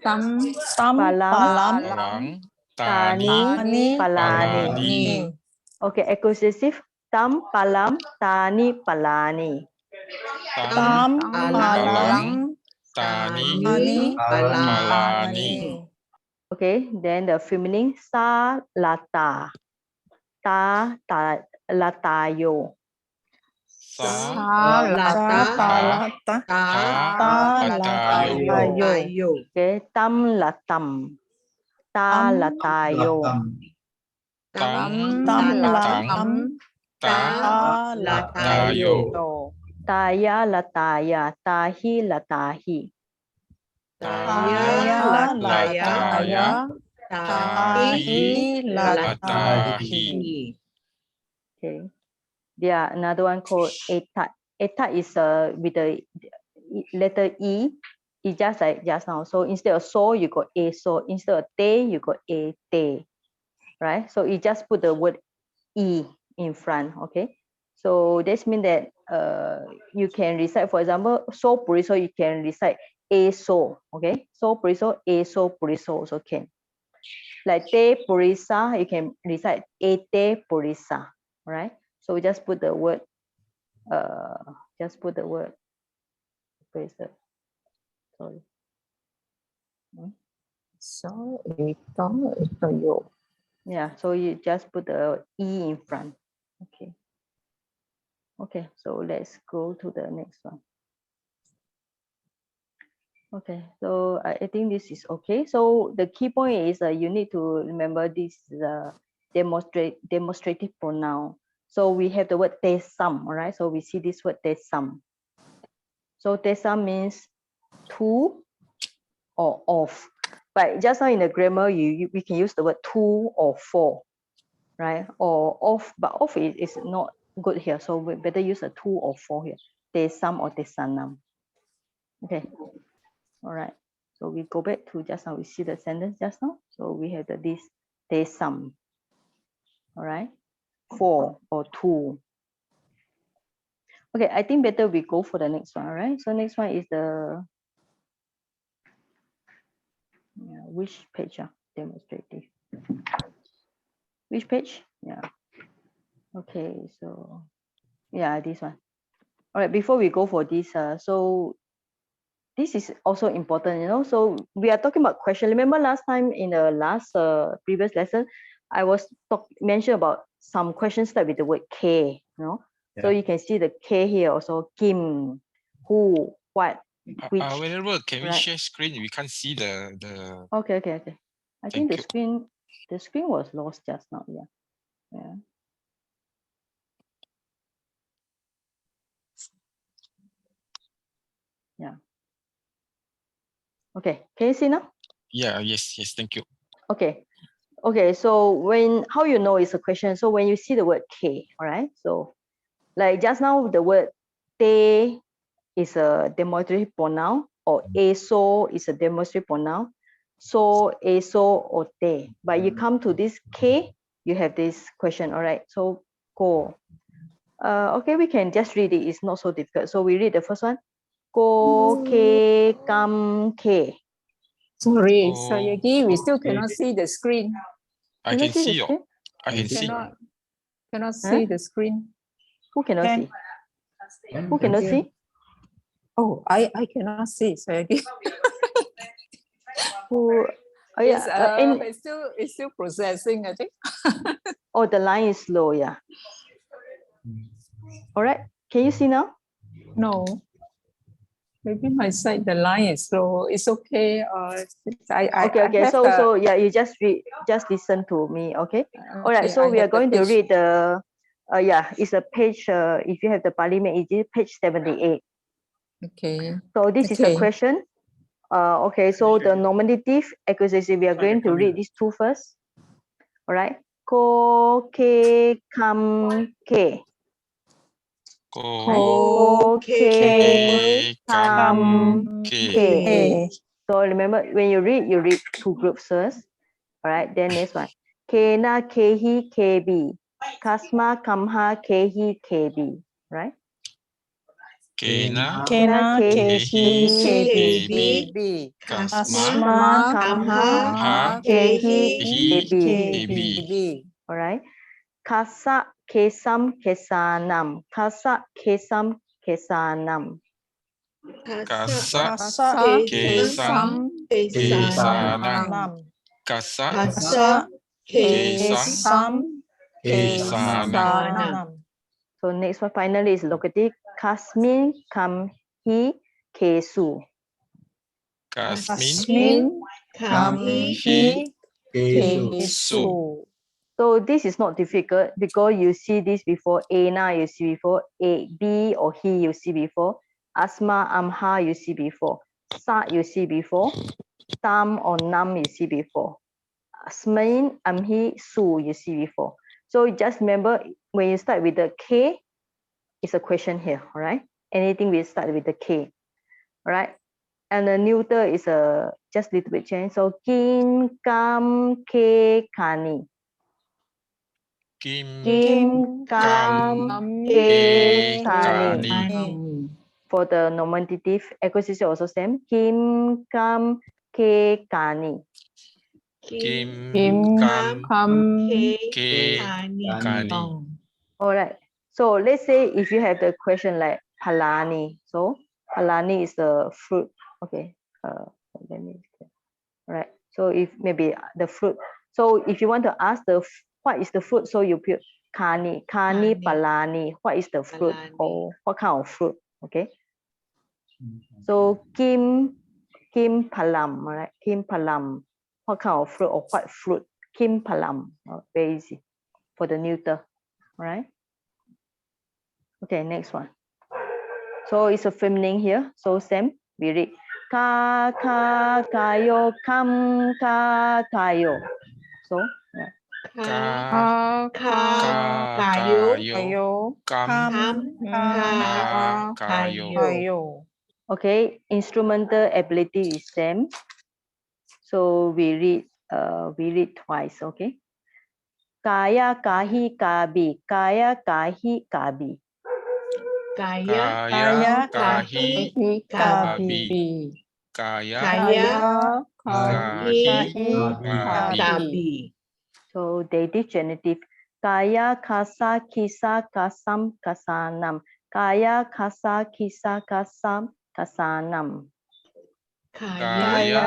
Palam, Palang. Tani palani. Okay, accusative. Tam palam, tani palani. Tam palang. Tani palani. Okay, then the feminine sa lata, ta latayo. Sa latayo. Okay, tam latam, ta latayo. Tam latang. Ta latayo. Taya lataya, tahi latahi. Taya lataya. Tahi latahi. Okay. There are another one called etat. Etat is with the letter E. It's just like just now. So instead of so, you got a so. Instead of te, you got a te. Right? So you just put the word E in front. Okay. So this means that you can recite, for example, so puriso, you can recite a so. Okay. So puriso, a so puriso also can. Like te purisa, you can recite a te purisa. Right? So we just put the word, where is that? Sorry. So ito yo. Yeah, so you just put the E in front. Okay. Okay, so let's go to the next one. Okay, so I think this is okay. So the key point is you need to remember this demonstrative pronoun. So we have the word tesam, all right? So we see this word tesam. So tesam means to or of. But just now in the grammar, we can use the word to or for, right? Or of, but of is not good here. So we better use a to or for here. Tesam or tesanam. Okay, all right. So we go back to just now, we see the sentence just now. So we have this tesam, all right? For or to. Okay, I think better we go for the next one, all right? So next one is the, which page? Demonstrative. Which page? Yeah. Okay, so yeah, this one. All right, before we go for this, so this is also important, you know. So we are talking about question. Remember last time in the last previous lesson, I was mentioned about some questions start with the word K, you know. Yeah. So you can see the K here also. Kim, who, what, which. Whenever can we right? share screen? We can't see the. Okay. I think Thank you. the screen was lost just now. Yeah. Yeah. Okay, can you see now? Yeah, yes, thank you. Okay. So how you know it's a question? So when you see the word K, all right? So like just now the word te is a demonstrative pronoun, or eso is a demonstrative pronoun, so, eso, or te. But you come to this K, you have this question, all right? So go. Okay, we can just read it. It's not so difficult. So we read the first one. Go, ke, kam, ke. Sorry, Oh, Sayagi, we still cannot see the screen. I can see your. I can see. Cannot see the screen. Who cannot see? Who cannot see? Oh, I cannot see, Sayagi. Who? Oh, yeah. It's still processing, I think. Oh, the line is slow. Yeah. All right. Can you see now? No. Maybe my side the line is slow. It's okay. Okay. So yeah, you just listen to me. Okay. All right. So we are going to read the. It's a page. If you have the Parliament, it is page 78. Okay. So this is a question. Okay. So the nominative accusative, we are going to read these two first. All right. Ko, ke, kam, ke. Ko, ke, kam, ke. So remember, when you read two groups first. All right. Then next one. Kena, kehi, kebi. Kasma, kamha, kehi, kebi. Right? Kena, kehi, kebi. Kasma, kamha, kehi, kebi. All right. Kasa, kesam, kesanam. Kasa, kesam, kesanam. Kasa, kesam, kesanam. Kasa, kesam, kesanam. So next one finally is locative. Kasmin, kamhi, kesu. Kasmin, kamhi, kesu. So this is not difficult because you see this before. Ena you see before. B or he you see before. Asma, amha you see before. Sa you see before. Tam or nam you see before. Asmain, amhi, su you see before. So just remember, when you start with the K, it's a question here, all right? Anything will start with the K, all right? And the neuter is a just little bit change. So kin, kam, ke, kani. Kim, kam, ke, kani. For the nominative acquisition also same. Kim, kam, ke, kani. Kim, kam, ke, kani. All right. So let's say if you have the question like palani. So palani is the fruit. Okay. Let me. All right. So if maybe the fruit. So if you want to ask what is the fruit, so you put kani palani. What is the fruit or what kind of fruit? Okay. So kim palam, right? Kim palam. What kind of fruit or what fruit? Kim palam. Very easy for the neuter, right? Okay, next one. So it's a feminine here. So same. We read ka kayo kam kayo. So yeah. Kayo. Okay, instrumental ability is same. So we read twice. Okay. Kaya kahi kabi. Kaya kahi kabi. Kaya kahi kabi. Kaya kahi kabi. So dative genitive. Kaya kasa kisa kasam kasanam. Kaya kasa kisa kasam kasanam. Kaya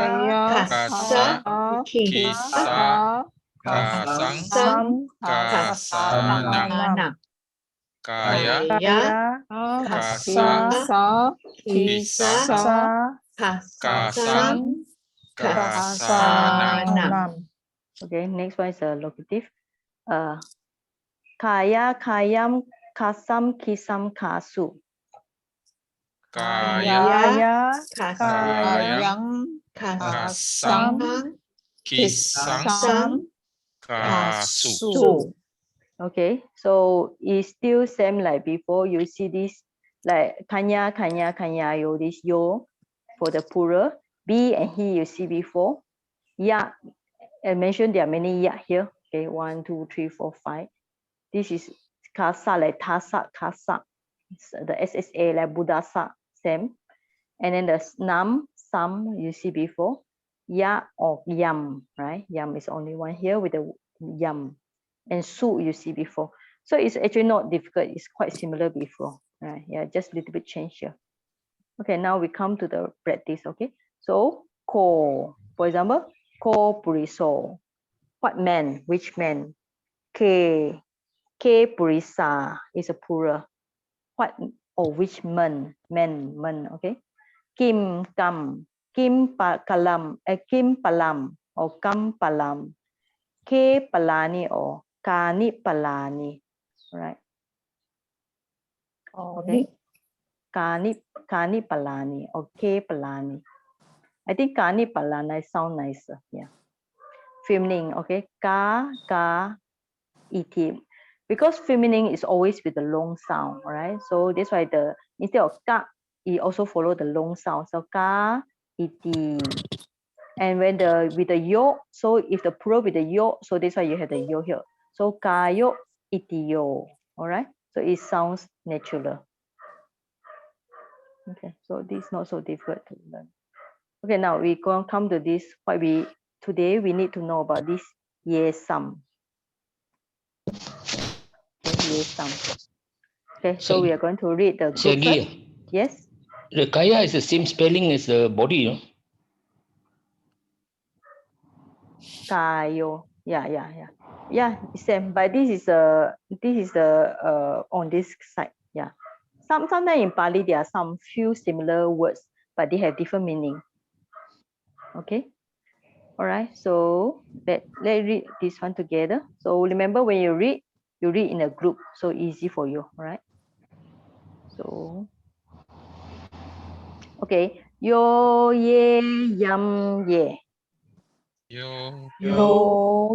kasa kisa kasang kasanang. Kaya kasa kisa kasang kasanang. Okay, next one is a locative. Kaya kayam kasam kisam kasu. Kaya kayang kasang kisang kasu. Okay, so it's still same like before. You see this like kanya, yo, this yo for the plural. Be and he you see before. Ya, I mentioned there are many ya here. Okay, 1, 2, 3, 4, 5. This is kasa like tasa, kasa. The SSA like budasa, same. And then the nam, sam you see before. Ya or yam, right? Yam is only one here with the yam. And su you see before. So it's actually not difficult. It's quite similar before. Right? Yeah, just a little bit change here. Okay, now we come to the practice. Okay, so ko, for example, ko puriso. What man? Which man? Ke purisa is a plural. What or which man? Men. Okay. Kim kam. Kim palam or kam palam. Ke palani or kani palani. Right. Okay. Kani palani or ke palani. I think kani palani sound nicer. Yeah. Feminine. Okay. Ka iti. Because feminine is always with the long sound, right? So that's why instead of ka, it also follow the long sound. So ka iti. And when with the yo, so if the plural with the yo, so that's why you have the yo here. So kayo itiyo. All right. So it sounds natural. Okay. So this is not so difficult to learn. Okay. Now we come to this. Today we need to know about this yesam. Okay, yesam. Okay. So we are going to read the group first. Yes. The kaya is the same spelling as the body, you know? Kayo. Yeah, same. But this is on this side. Yeah. Sometimes in Pali there are some few similar words, but they have different meaning. Okay. All right. So let's read this one together. So remember when you read in a group, so easy for you. All right. So okay. Yo ye yam ye. Yo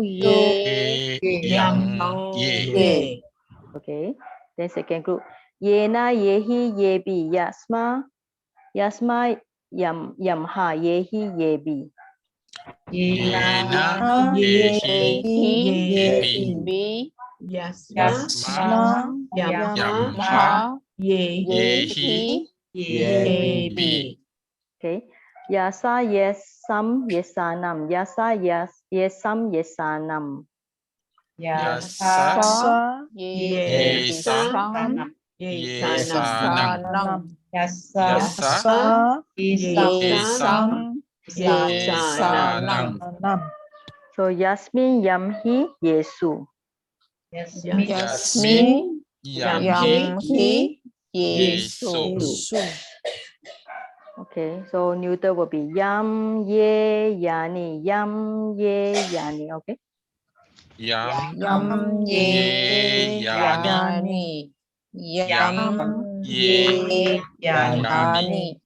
ye yang ye. Okay. Then second group. Ye na ye hi ye bi yasma yam ha ye hi ye bi. Ye na ye hi ye bi. Yasma yam ha ye hi ye bi. Okay. Yasa yesam yesanam. Yasa yesam yesanam. Yasa yesam yesanam. Yasa yesam yesanam. So Yasmin Yamhi Yesu. Yasmin Yamhi Yamhi Yesu. Yesu. Okay, so neuter will be Yam Ye Yani. Yam Ye Yani. Okay. Yam Yam Ye Ye Yani. Yani. Yam Yam Ye Ye Yani.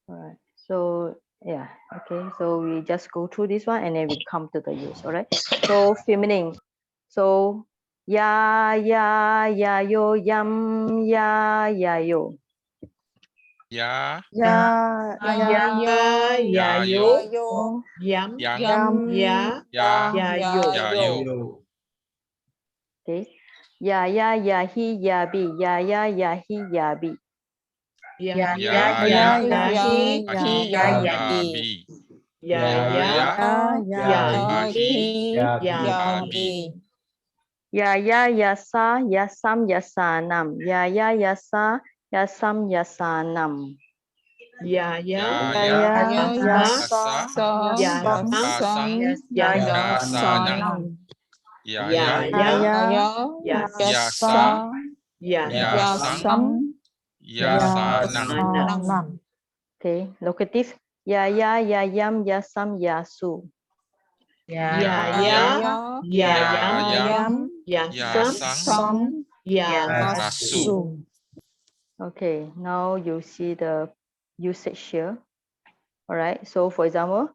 All right. So yeah. Okay. So we just go through this one and then we come to the use. All right. So feminine. So ya yo yam ya yo. Ya Ya yo yo Yang Yam Ya yo. Okay. Ya hi ya bi. Ya hi ya bi. Ya Ya Abi. Ya Hi Abi. Ya sa ya sam ya sanam. Ya sa ya sam ya sanam. Ya Yasa Ya Kasang Ya Sanam. Ya Yasa Ya Sang Ya Sanang. Okay, locative. Ya yam ya sam ya su. Ya Yam Ya Sang Ya Su. Okay, now you see the usage here. All right, so for example,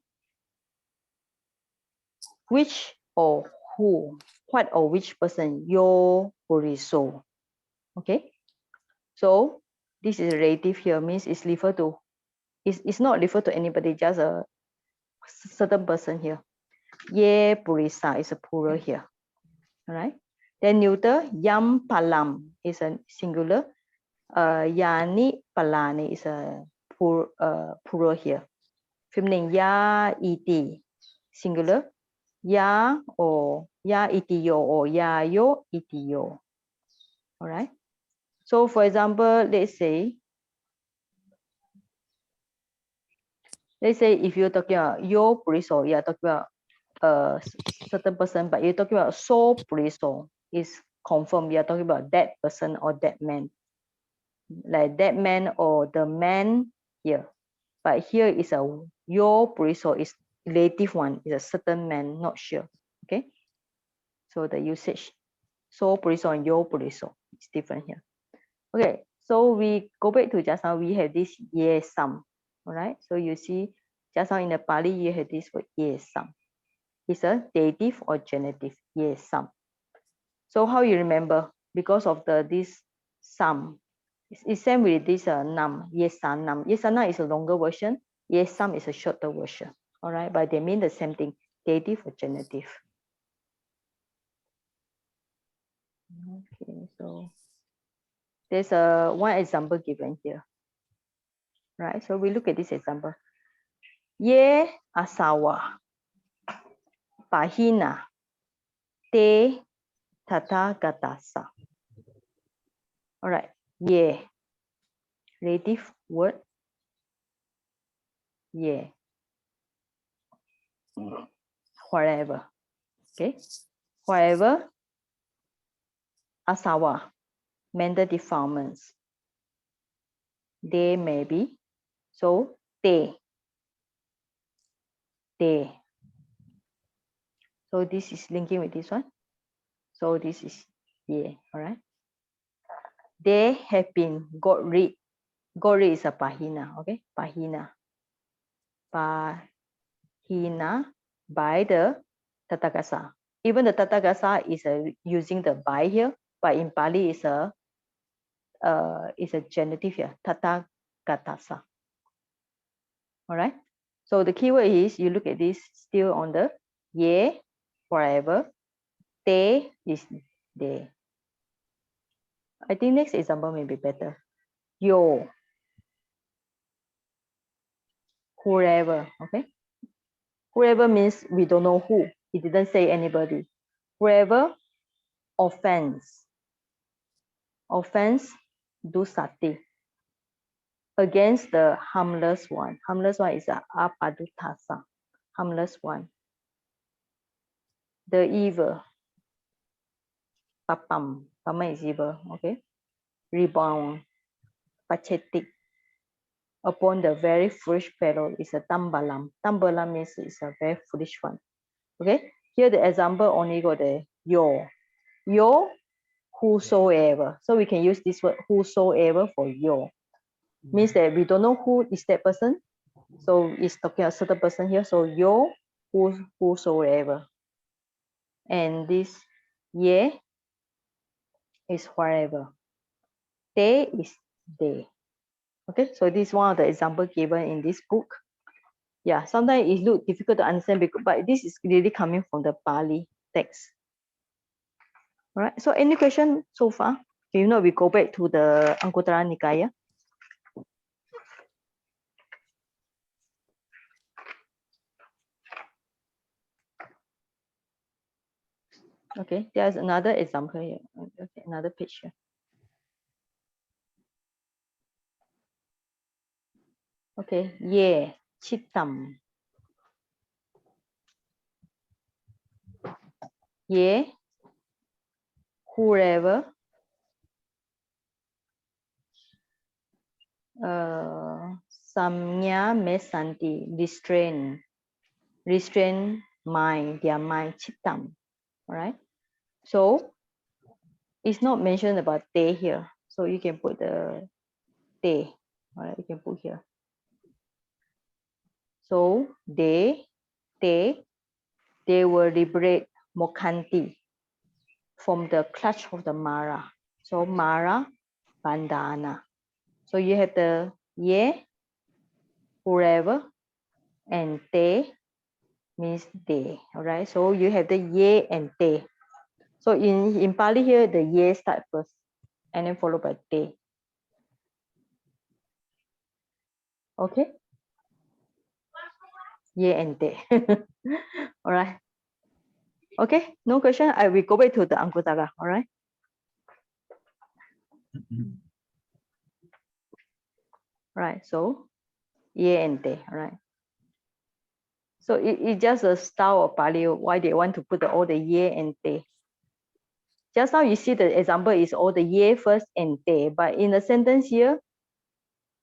which or who, what or which person, yo buriso. Okay, so this is relative here, means it's refer to, it's not refer to anybody, just a certain person here. Ye purisa is a plural here. All right, then neuter, yam palam is a singular. Yani palani is a plural here. Feminine, ya iti singular. Ya or ya itiyo or ya yo itiyo. All right. So for example, let's say if you're talking about yo puriso, you're talking about a certain person, but you're talking about so puriso is confirmed. You're talking about that person or that man, like that man or the man here. But here is a yo puriso is relative one, is a certain man, not sure. Okay. So the usage so puriso and yo puriso is different here. Okay, so we go back to just now, we have this yesam. All right, so you see just now in the Pali, you have this word yesam. It's a dative or genitive, yesam. So how you remember? Because of this sam, it's same with this nam, yesanam. Yesanam is a longer version, yesam is a shorter version. All right, but they mean the same thing, dative or genitive. Okay, so there's one example given here. Right, so we look at this example. Ye asawa pahina te tathagatasa. All right, ye relative word. Ye wherever. Okay, wherever asawa mental defilements. They may be. So they. So this is linking with this one. So this is yeah. All right. They have been got rid. Got rid is a pahina. Okay, pahina. Pahina by the Tathagata. Even the Tathagata is using the by here, but in Pali is a genitive here, Tathagatasa. All right. So the keyword is you look at this still on the ye forever, te is they. I think next example may be better. Yo, whoever. Okay. Whoever means we don't know who. It didn't say anybody. Whoever offense. Offense, do sati. Against the harmless one. Harmless one is a apadutasa. Harmless one. the evil. Papam. Papam is evil. Okay. Rebound. Pathetic. Upon the very foolish fellow is a tambalam. Tambalam means it's a very foolish one. Okay. Here the example only got the yo. Yo, whosoever. So we can use this word whosoever for yo. Means that we don't know who is that person. So it's talking a certain person here. So yo, whosoever. And this ye is wherever. They is they. Okay, so this is one of the example given in this book. Yeah, sometimes it looks difficult to understand, because, but this is really coming from the Pali text. All right, so any question so far? If not, we go back to the Anguttara Nikaya. Okay, there's another example here. Okay, another page here. Okay, yeah, chittam. Yeah, whoever. Samnya mesanti, restrain mind, their mind, chittam. All right. So it's not mentioned about they here. So you can put the they. All right, you can put here. So they will liberate Mokhanti from the clutch of the Mara. So Mara Bandhana. So you have the ye, whoever, and te means they. All right. So you have the ye and te. So in Pali here, the ye start first, and then followed by te. Okay. Ye and te. All right. Okay. No question. I will go back to the Anguttara. All right. Right. So ye and te. All right. So it's just a style of Pali, why they want to put all the ye and te. Just now you see the example is all the ye first and te, but in the sentence here,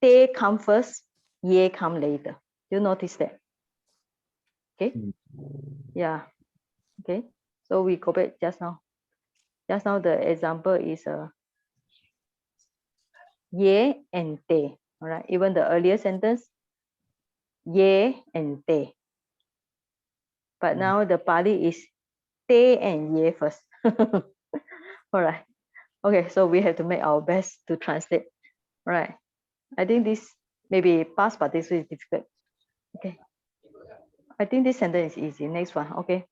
te come first, ye come later. You notice that? Okay. Yeah. Okay. So we go back just now. Just now the example is ye and te. All right. Even the earlier sentence, ye and te. But now the Pali is te and ye first. All right. Okay, so we have to make our best to translate. All right. I think this maybe pass, but this is difficult. Okay. I think this sentence is easy. Next one. Okay.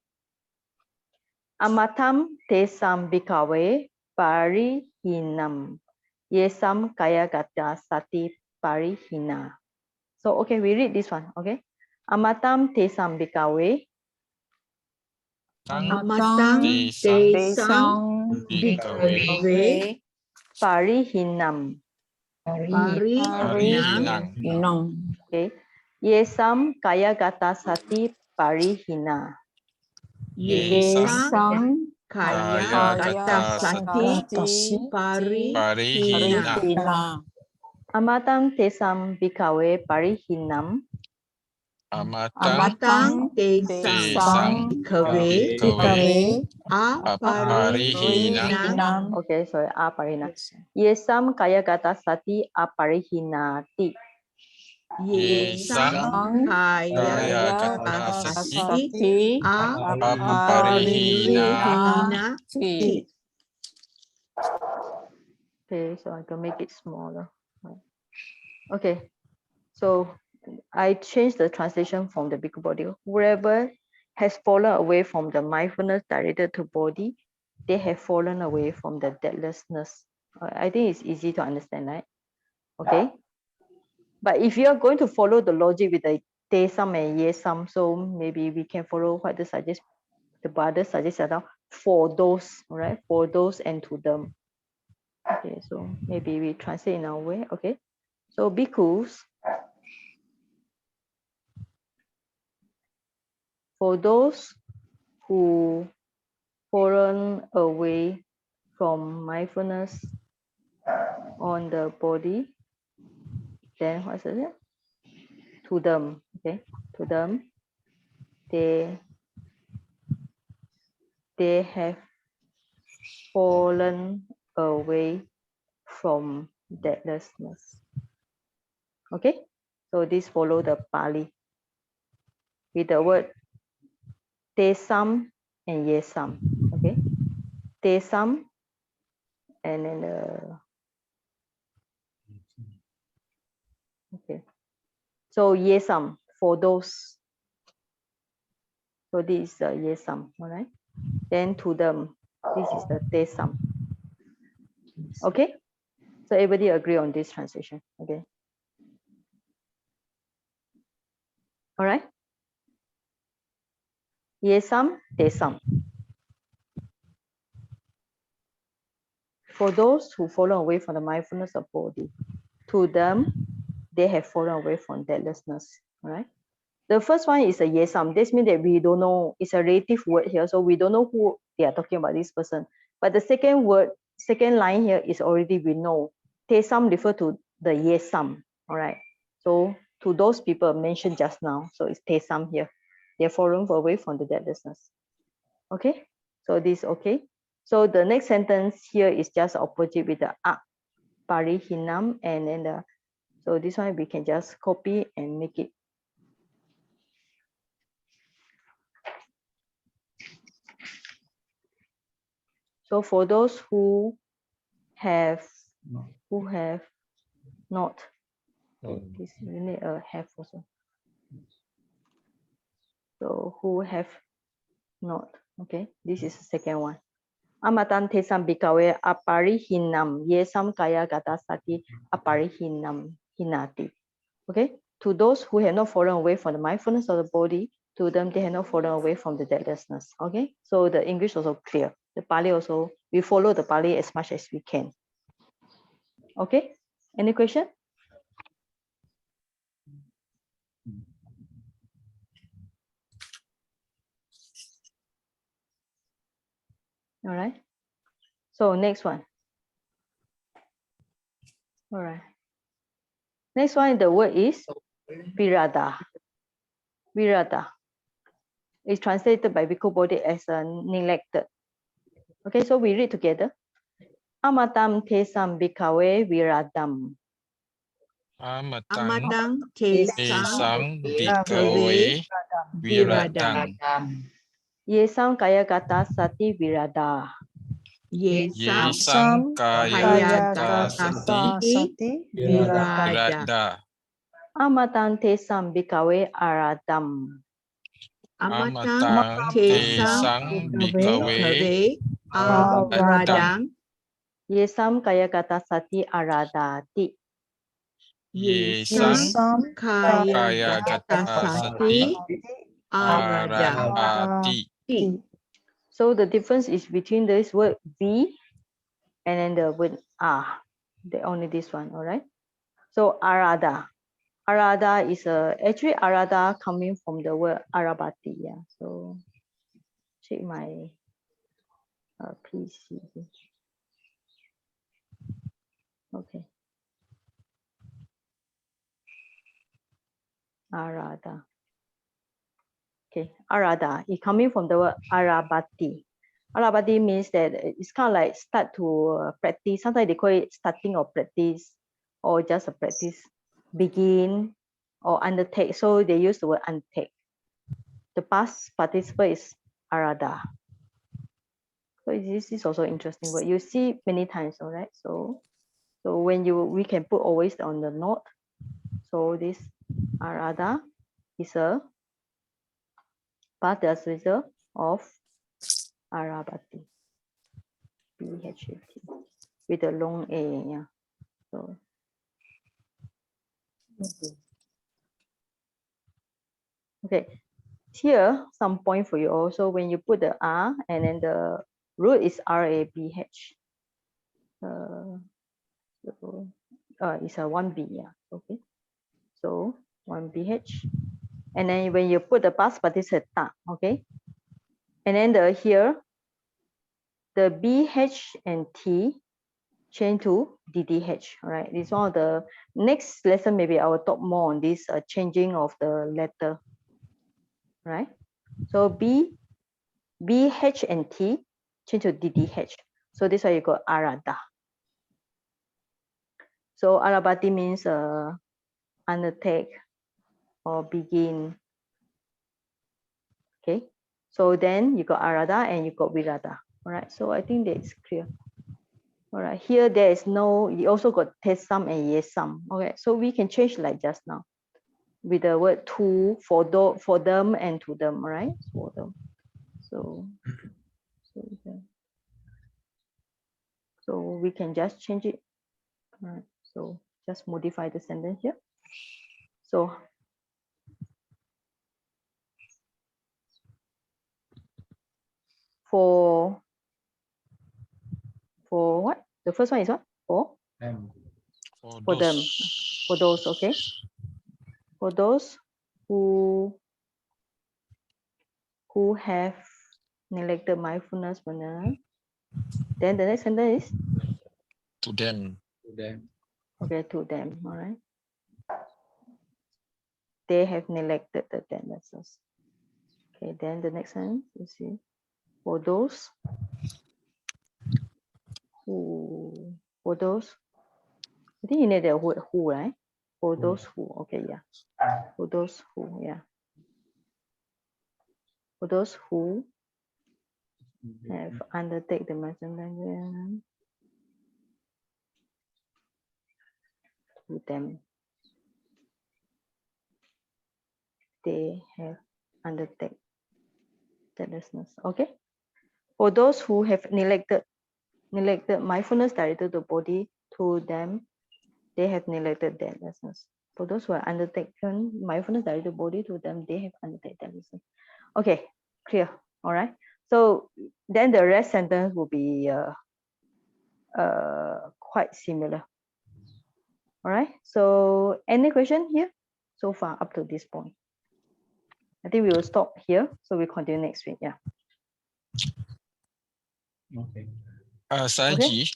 Amatam tesam bikawe parihinam. Yesam kaya gata sati parihina. So, okay, we read this one. Okay. Amatam tesam bikawe. Amatang Tesang bikawe Parihinam. Parihinang. inong. Okay. Yesam kaya gata sati parihina. Yesang Kaya kaya kata sati parihina. Amatam tesam bikawe parihinam. Amatang tesang bikawe aparihina. Okay, sorry, aparihina. Yesam kaya gata sati aparihinati. Yesang kaya kata sati aparihina. Okay, so I can make it smaller. Okay, so I changed the translation from the big body. Whoever has fallen away from the mindfulness directed to body, they have fallen away from the deathlessness. I think it's easy to understand, right? Okay. But if you are going to follow the logic with the te sum and ye sum, so maybe we can follow what the Buddha suggests for those, right? For those and to them. Okay, so maybe we translate in our way. Okay. So bhikkhus, for those who fallen away from mindfulness on the body, then what's it? To them, okay? To them, they have fallen away from deathlessness. Okay, so this follow the Pali with the word tesam and yesam. Okay, tesam and then okay, so yesam for those. So this is the yesam, all right. Then to them, this is the tesam. Okay, so everybody agree on this translation. Okay, all right. Yesam, tesam. For those who fallen away from the mindfulness of body, to them, they have fallen away from deathlessness. All right. The first one is a yesam. This means that we don't know. It's a relative word here, so we don't know who they are talking about. This person. But the second word, second line here is already we know. Tesam refer to the yesam. All right. So to those people mentioned just now, so it's tesam here. They're fallen away from the deathlessness. Okay. So this okay. So the next sentence here is just opposite with the parihinam, and then the, so this one we can just copy and make it. So for those who have not, this you need a have also. So who have not, okay, this is the second one. Amatan tesam bikawe aparihinam yesam kaya gata sati aparihinam hinati. Okay, to those who have not fallen away from the mindfulness of the body, to them they have not fallen away from the deathlessness. Okay, so the English also clear. The Pali also, we follow the Pali as much as we can. Okay, any question? All right. So next one. All right. Next one, the word is virada. Virada. It's translated by Bhikkhu Bodhi as neglected. Okay, so we read together. Amatam tesam bhikkhave viradam. Amatang tesang bhikkhave viradang. Yesam kaya gata sati virada. Yesam kaya gata sati virada. Amatam tesam bhikkhave aradam. Amatang tesang bhikkhave aradang. Yesam kaya gata sati aradati. Yesam kaya gata sati aradati. So the difference is between this word V and then the word A. The only this one, all right? So arada. Arada is actually arada coming from the word arabati. Yeah. So check my PC. Okay. Arada. Okay, arada. It coming from the word arabati. Arabati means that it's kind of like start to practice. Sometimes they call it starting or practice, or just a practice, begin or undertake. So they use the word undertake. The past participle is arada. So this is also interesting word. You see many times, all right? So when we can put always on the note. So this arada is a past participle of arabati. BHAT with a long A, yeah. So okay, here some point for you also. When you put the R and then the root is RABH. It's a 1B, yeah. Okay, so 1BH, and then when you put the past participle ta, okay, and then the here the BH and T change to DDH. All right. This one of the next lesson. Maybe I will talk more on this changing of the letter. Right. So BH and T change to DDH. So this is why you got Arada. So Arabati means undertake or begin. Okay. So then you got Arada and you got Virada. All right. So I think that's clear. All right. Here there is no. You also got Tesam and Yesam. Okay. So we can change like just now with the word to, for them and to them. All right. For them. So we can just change it. All right. So just modify the sentence here. So for what? The first one is what? For them. For those, okay. For those who have neglected mindfulness, then the next sentence is To them. okay, to them. All right. They have neglected the tendencies. Okay, then the next one, you see, for those who, I think you need the word who, right? For those who, okay, yeah. For those who, yeah. For those who have undertaken the measurement to them, they have undertaken tendencies. Okay. For those who have neglected mindfulness directed to the body, to them, they have neglected their lessons. For those who are undertaken mindfulness directed to the body, to them, they have undertaken their lessons. Okay, clear. All right. So then the rest sentence will be quite similar. All right. So any question here so far up to this point? I think we will stop here. So we continue next week. Yeah. Okay. Saji. Okay.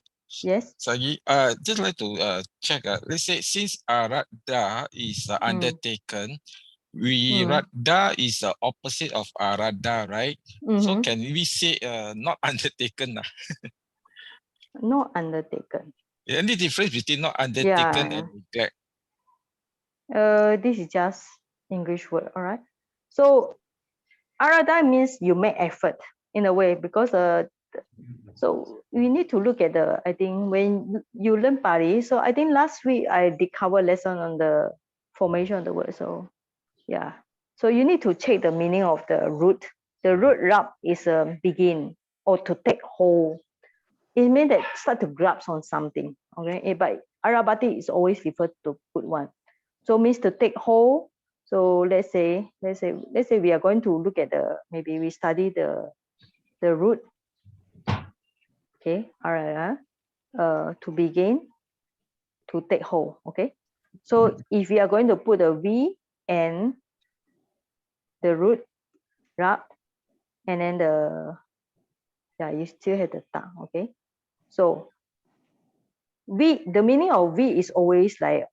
Yes. Sagi, just like to check. Let's say since Arada is undertaken, Virada is the opposite of Arada, right? So can we say not undertaken? Not undertaken. Any difference between not undertaken and neglect? This is just English word, all right? So Arada means you make effort in a way, because so we need to look at the, I think when you learn Pali, so I think last week I did cover lesson on the formation of the word. So yeah, so you need to check the meaning of the root. The root rub is a begin or to take hold. It means that start to grasp on something. Okay, but Arabati is always referred to good one. So means to take hold. So let's say we are going to look at the, maybe we study the root. Okay, all right. To begin, to take hold. Okay, so if we are going to put a V and the root rub, and then you still have the ta. Okay, so V, the meaning of V is always like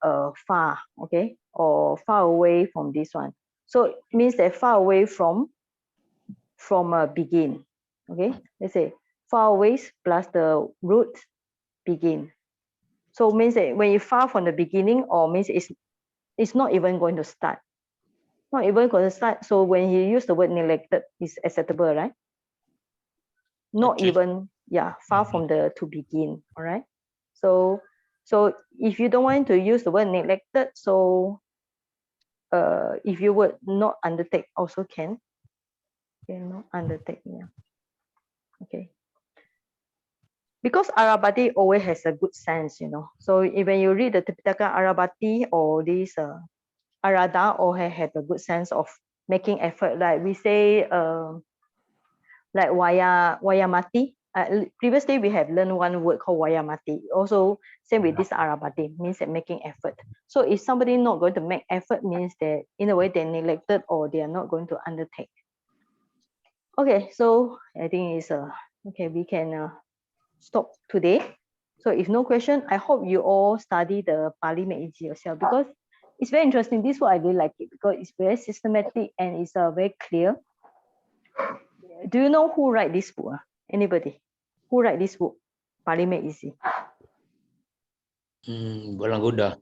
far, okay, or far away from this one. So it means that far away from begin. Okay, let's say far away plus the root begin. So it means that when you far from the beginning, or means it's not even going to start. Not even going to start. So when you use the word neglected, is acceptable, right? Not even, yeah, far from the to begin. All right. So if you don't want to use the word neglected, so if you would not undertake also can. Okay, not undertake, yeah. Okay. Because Arabati always has a good sense, you know. So when you read the Tipitaka Arabati or this Arada, or have a good sense of making effort, like we say, like Wayamati. Previously, we have learned one word called Wayamati. Also, same with this Arabati, means that making effort. So if somebody not going to make effort, means that in a way they're neglected or they are not going to undertake. Okay, so I think it's Okay, we can stop today. So if no question, I hope you all study the Pali Make Easy yourself, because it's very interesting. This one I really like it because it's very systematic and it's very clear. Do you know who write this book? Anybody? Who write this book? Pali Make Easy. Balangoda.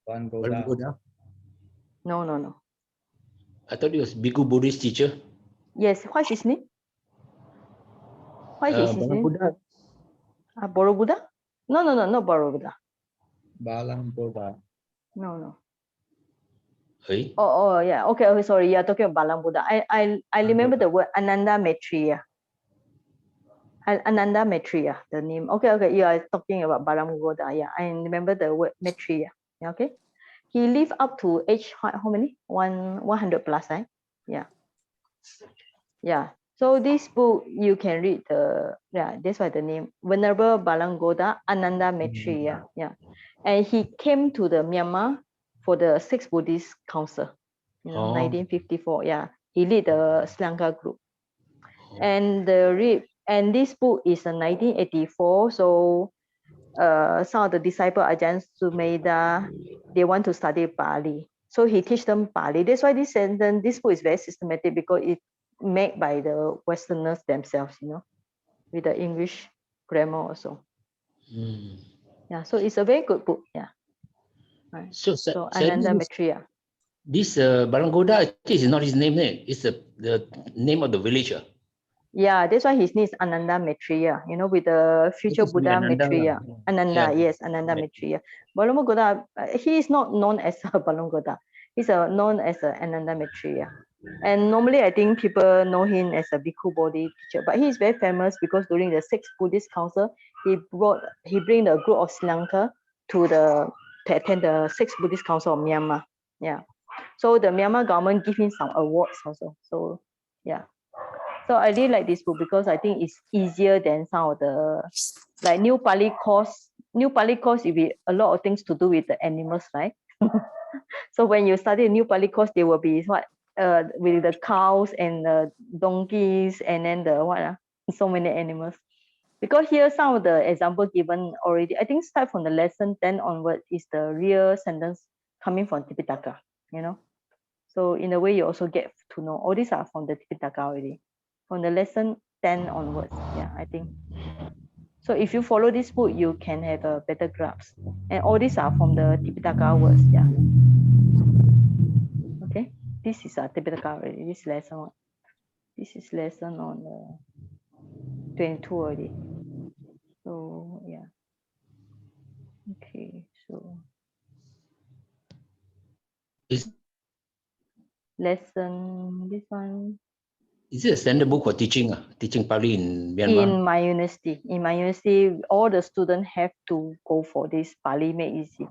Balangoda. No. I thought it was Bhikkhu Buddhist teacher. Yes, what's his name? What is his name? Balangoda. Borobuddha? No, not Borobuddha. Balangoda. No. Hey? Oh, yeah. Okay, sorry. You're talking about Balang Buddha. I remember the word Ananda Maitreya. Ananda Maitreya, the name. Okay. You are talking about Balang Buddha. Yeah, I remember the word Maitreya. Yeah, okay. He lived up to age how many? 100 plus, right? Yeah. So this book you can read that's why the name Venerable Balangoda Ananda Maitreya. Yeah, and he came to the Myanmar for the Sixth Buddhist Council, 1954. Yeah, he led the Sri Lanka group, and this book is in 1984. So some of the disciples Ajahn Sumedha, they want to study Pali, so he teach them Pali. That's why this book is very systematic, because it made by the Westerners themselves, with the English grammar also. Yeah, so it's a very good book. Yeah. Right. So Ananda Maitreya. This Balangoda is not his name. It's the name of the village. Yeah, that's why his name is Ananda Maitreya, with the future Buddha Maitreya. Ananda, yes, Ananda Maitreya. Balangoda, he is not known as a Balangoda. He's known as a Ananda Maitreya. And normally I think people know him as a Bhikkhu Bodhi teacher, but he is very famous because during the Sixth Buddhist Council, he bring the group of Sri Lanka to attend the Sixth Buddhist Council of Myanmar. Yeah. So the Myanmar government give him some awards also. So yeah. So I really like this book because I think it's easier than some of the like New Pali course. New Pali course will be a lot of things to do with the animals, right? So when you study a New Pali course, there will be with the cows and the donkeys and then so many animals. Because here some of the example given already, I think start from the lesson 10 onward is the real sentence coming from Tipitaka, So in a way you also get to know all these are from the Tipitaka already. From the lesson 10 onwards, yeah, I think. So if you follow this book, you can have a better grasp. And all these are from the Tipitaka words, yeah. Okay, this is a Tipitaka already, this lesson one. This is lesson on 22 already. So yeah. Okay, so lesson this one. Is it a standard book for teaching Pali in Myanmar? In my university, all the students have to go for this Pali Make Easy.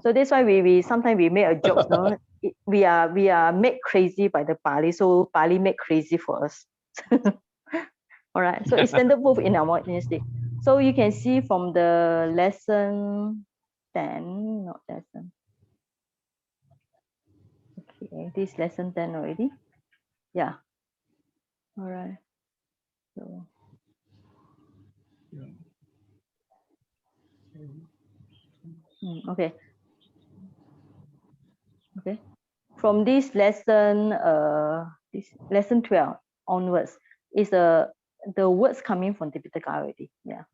So that's why we sometimes we make a joke, no? We are made crazy by the Pali, so Pali make crazy for us. All right, so it's standard book in our university. So you can see from the lesson 10, not lesson. Okay, this lesson 10 already. Yeah. All right. So. Okay. Okay. From this lesson, this lesson 12 onwards is the words coming from Tipitaka already. Yeah.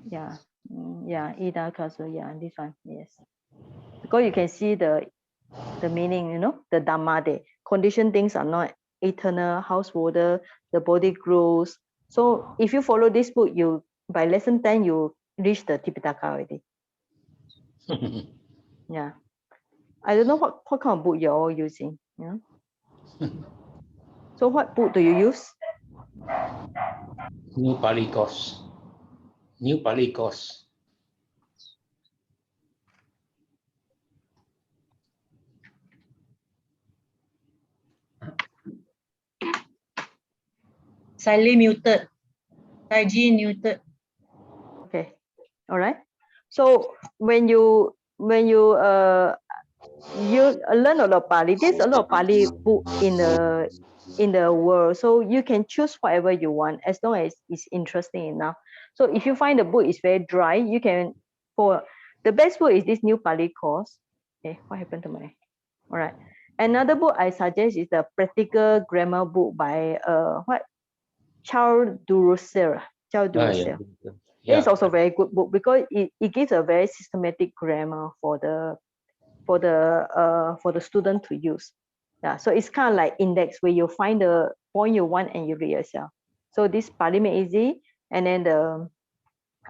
Yeah. Yeah. Ida Kasu. Yeah. This one. Yes. Because you can see the meaning, the Dhamma there. Conditioned things are not eternal, householder, the body grows. So if you follow this book, by lesson 10, you reach the Tipitaka already. Yeah. I don't know what kind of book you're all using. Yeah. So what book do you use? New Pali course. New Pali course. Silently muted. Taiji muted. Okay. All right. So when you learn a lot of Pali, there's a lot of Pali book in the in the world. So you can choose whatever you want as long as it's interesting enough. So if you find the book is very dry, you can, for the best book is this new Pali course. Okay, what happened to my, all right. Another book I suggest is the practical grammar book by Charles Duracell. It's also a very good book because it gives a very systematic grammar for the student to use. Yeah, so it's kind of like index where you find the point you want and you read yourself. So this Pali Made Easy, and then the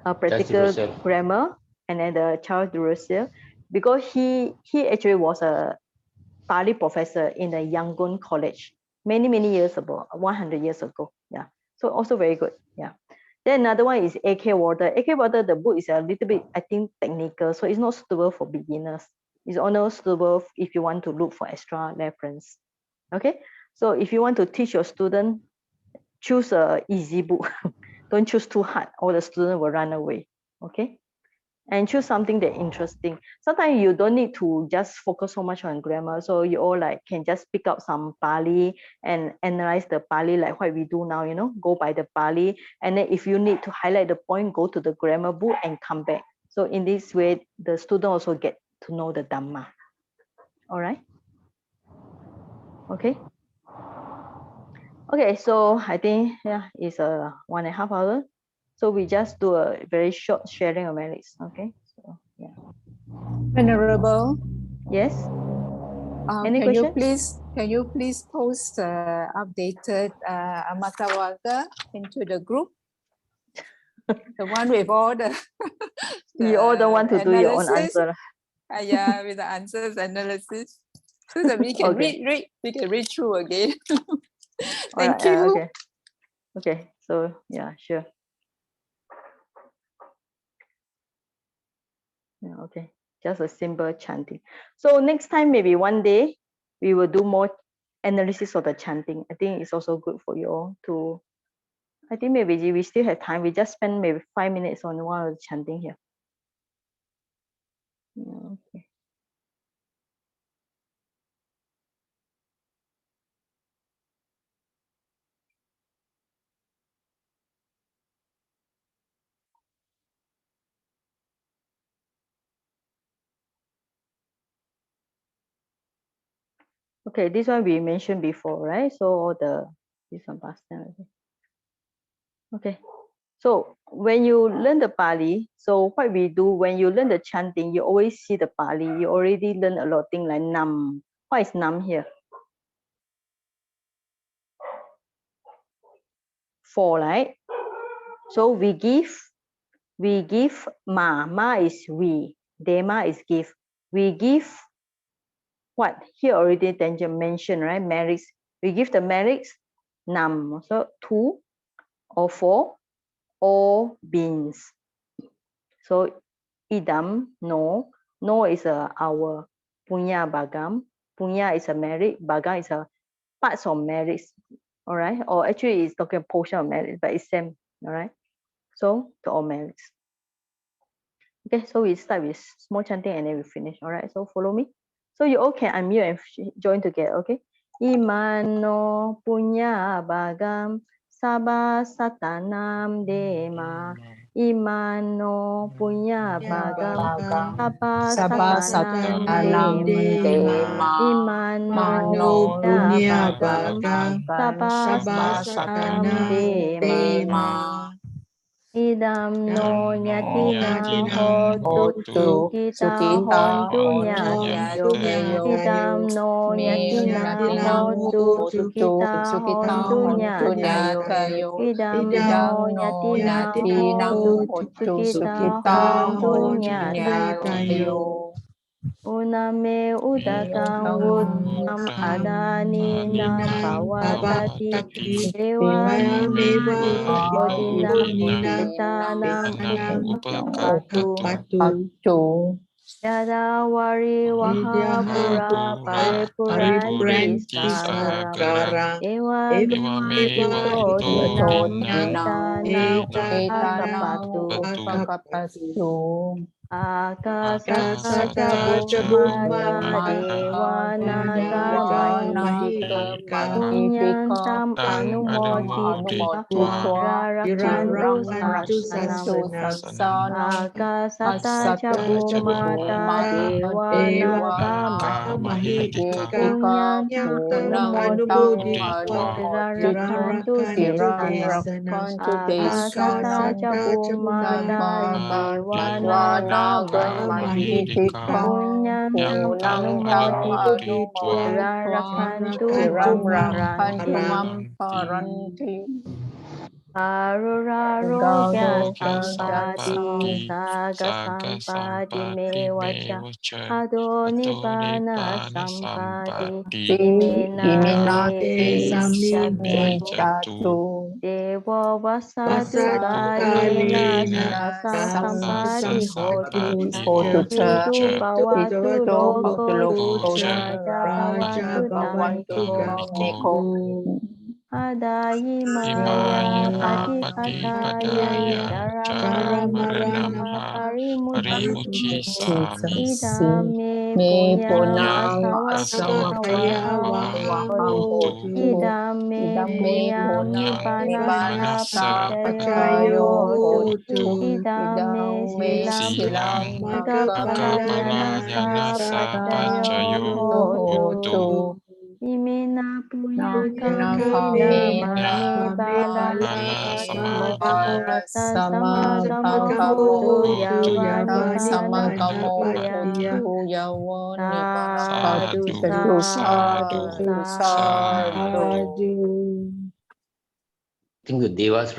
practical grammar, and then the Charles Duracell, because he actually was a Pali professor in the Yangon College many years ago, 100 years ago. Yeah, so also very good. Yeah. Then another one is AK Water. AK Water, the book is a little bit, I think, technical, so it's not suitable for beginners. It's only suitable if you want to look for extra reference. Okay, so if you want to teach your student, choose a easy book. Don't choose too hard, or the student will run away. Okay, and choose something that interesting. Sometimes you don't need to just focus so much on grammar, so you all like can just pick up some Pali and analyze the Pali like what we do now, go by the Pali, and then if you need to highlight the point, go to the grammar book and come back. So in this way the student also get to know the Dhamma. All right, okay, so I think it's a 1.5 hours, so we just do a very short sharing of merits. Okay, so yeah. Venerable. Yes. Any can questions? you please post updated Amatawaka into the group? The one with all the you all don't want to analysis. do your own answer. Yeah, with the answers analysis, so that we can read. We can read through again. Thank you. Okay. So yeah, sure. Yeah, okay. Just a simple chanting. So next time, maybe one day, we will do more analysis of the chanting. I think it's also good for you all to. I think maybe we still have time. We just spend maybe 5 minutes on one of the chanting here. Yeah, okay. Okay, this one we mentioned before, right? So this one past tense. Okay. So when you learn the Pali, so what we do when you learn the chanting, you always see the Pali. You already learn a lot of things like nam. What is nam here? For, right? So we give ma is we, dema is give. We give what? Here already mentioned, right? Merits. We give the merits nam. So 2 or 4 or beans. So idam, no is our punya bagam. Punya is a merit, bagam is a parts of merits. All right, or actually it's talking portion of merits, but it's same. All right, so to all merits. Okay, so we start with small chanting and then we finish. All right, so follow me. So you all can unmute and join together. Okay, imano punya bagam sabah satanam dema. Imano punya bagam sabah satanam dema. Imano punya bagam sabah satanam dema. Idam no nyatina hotu kita hontu nyayo. Idam no nyatina hotu kita hontu nyayo. Idam no nyatina hotu kita hontu nyayo. Uname udakam wudam adani na pawatati dewa bodina hitanam upatu yada wari wahapura paripuranti sagara ewa me bodina hitanam upakapatu. Akasata Bhumata Devanaka Mahidika Punyantam Anumoditva Rarakhantu Sasanam Akasata Bhumata Devanaka Mahidika Punyantam Anumoditva Rarakhantu Sasanam Akasata Bhumata Devanaka Mahidika Punyantam Anumoditva Rarakhantu Paranti Arurarogya Sampati Saga Sampati Mevacha Adonibana Sampati Iminate Samijatu Dewa Vasatu Kalena Sa Sampati Hotu Hidu Bhavatu Loko Raja Bhavantu Niko Adayimaya Adipataya Charamaranama Parimuchisami Idame Punyam Asawakaya Wahotu Idame Punyam Nibanasa Pachayotu Idame Silam Magapalanasa Pachayotu Imena punya kami nama bala sama kamu sama kamu sadu I think the devas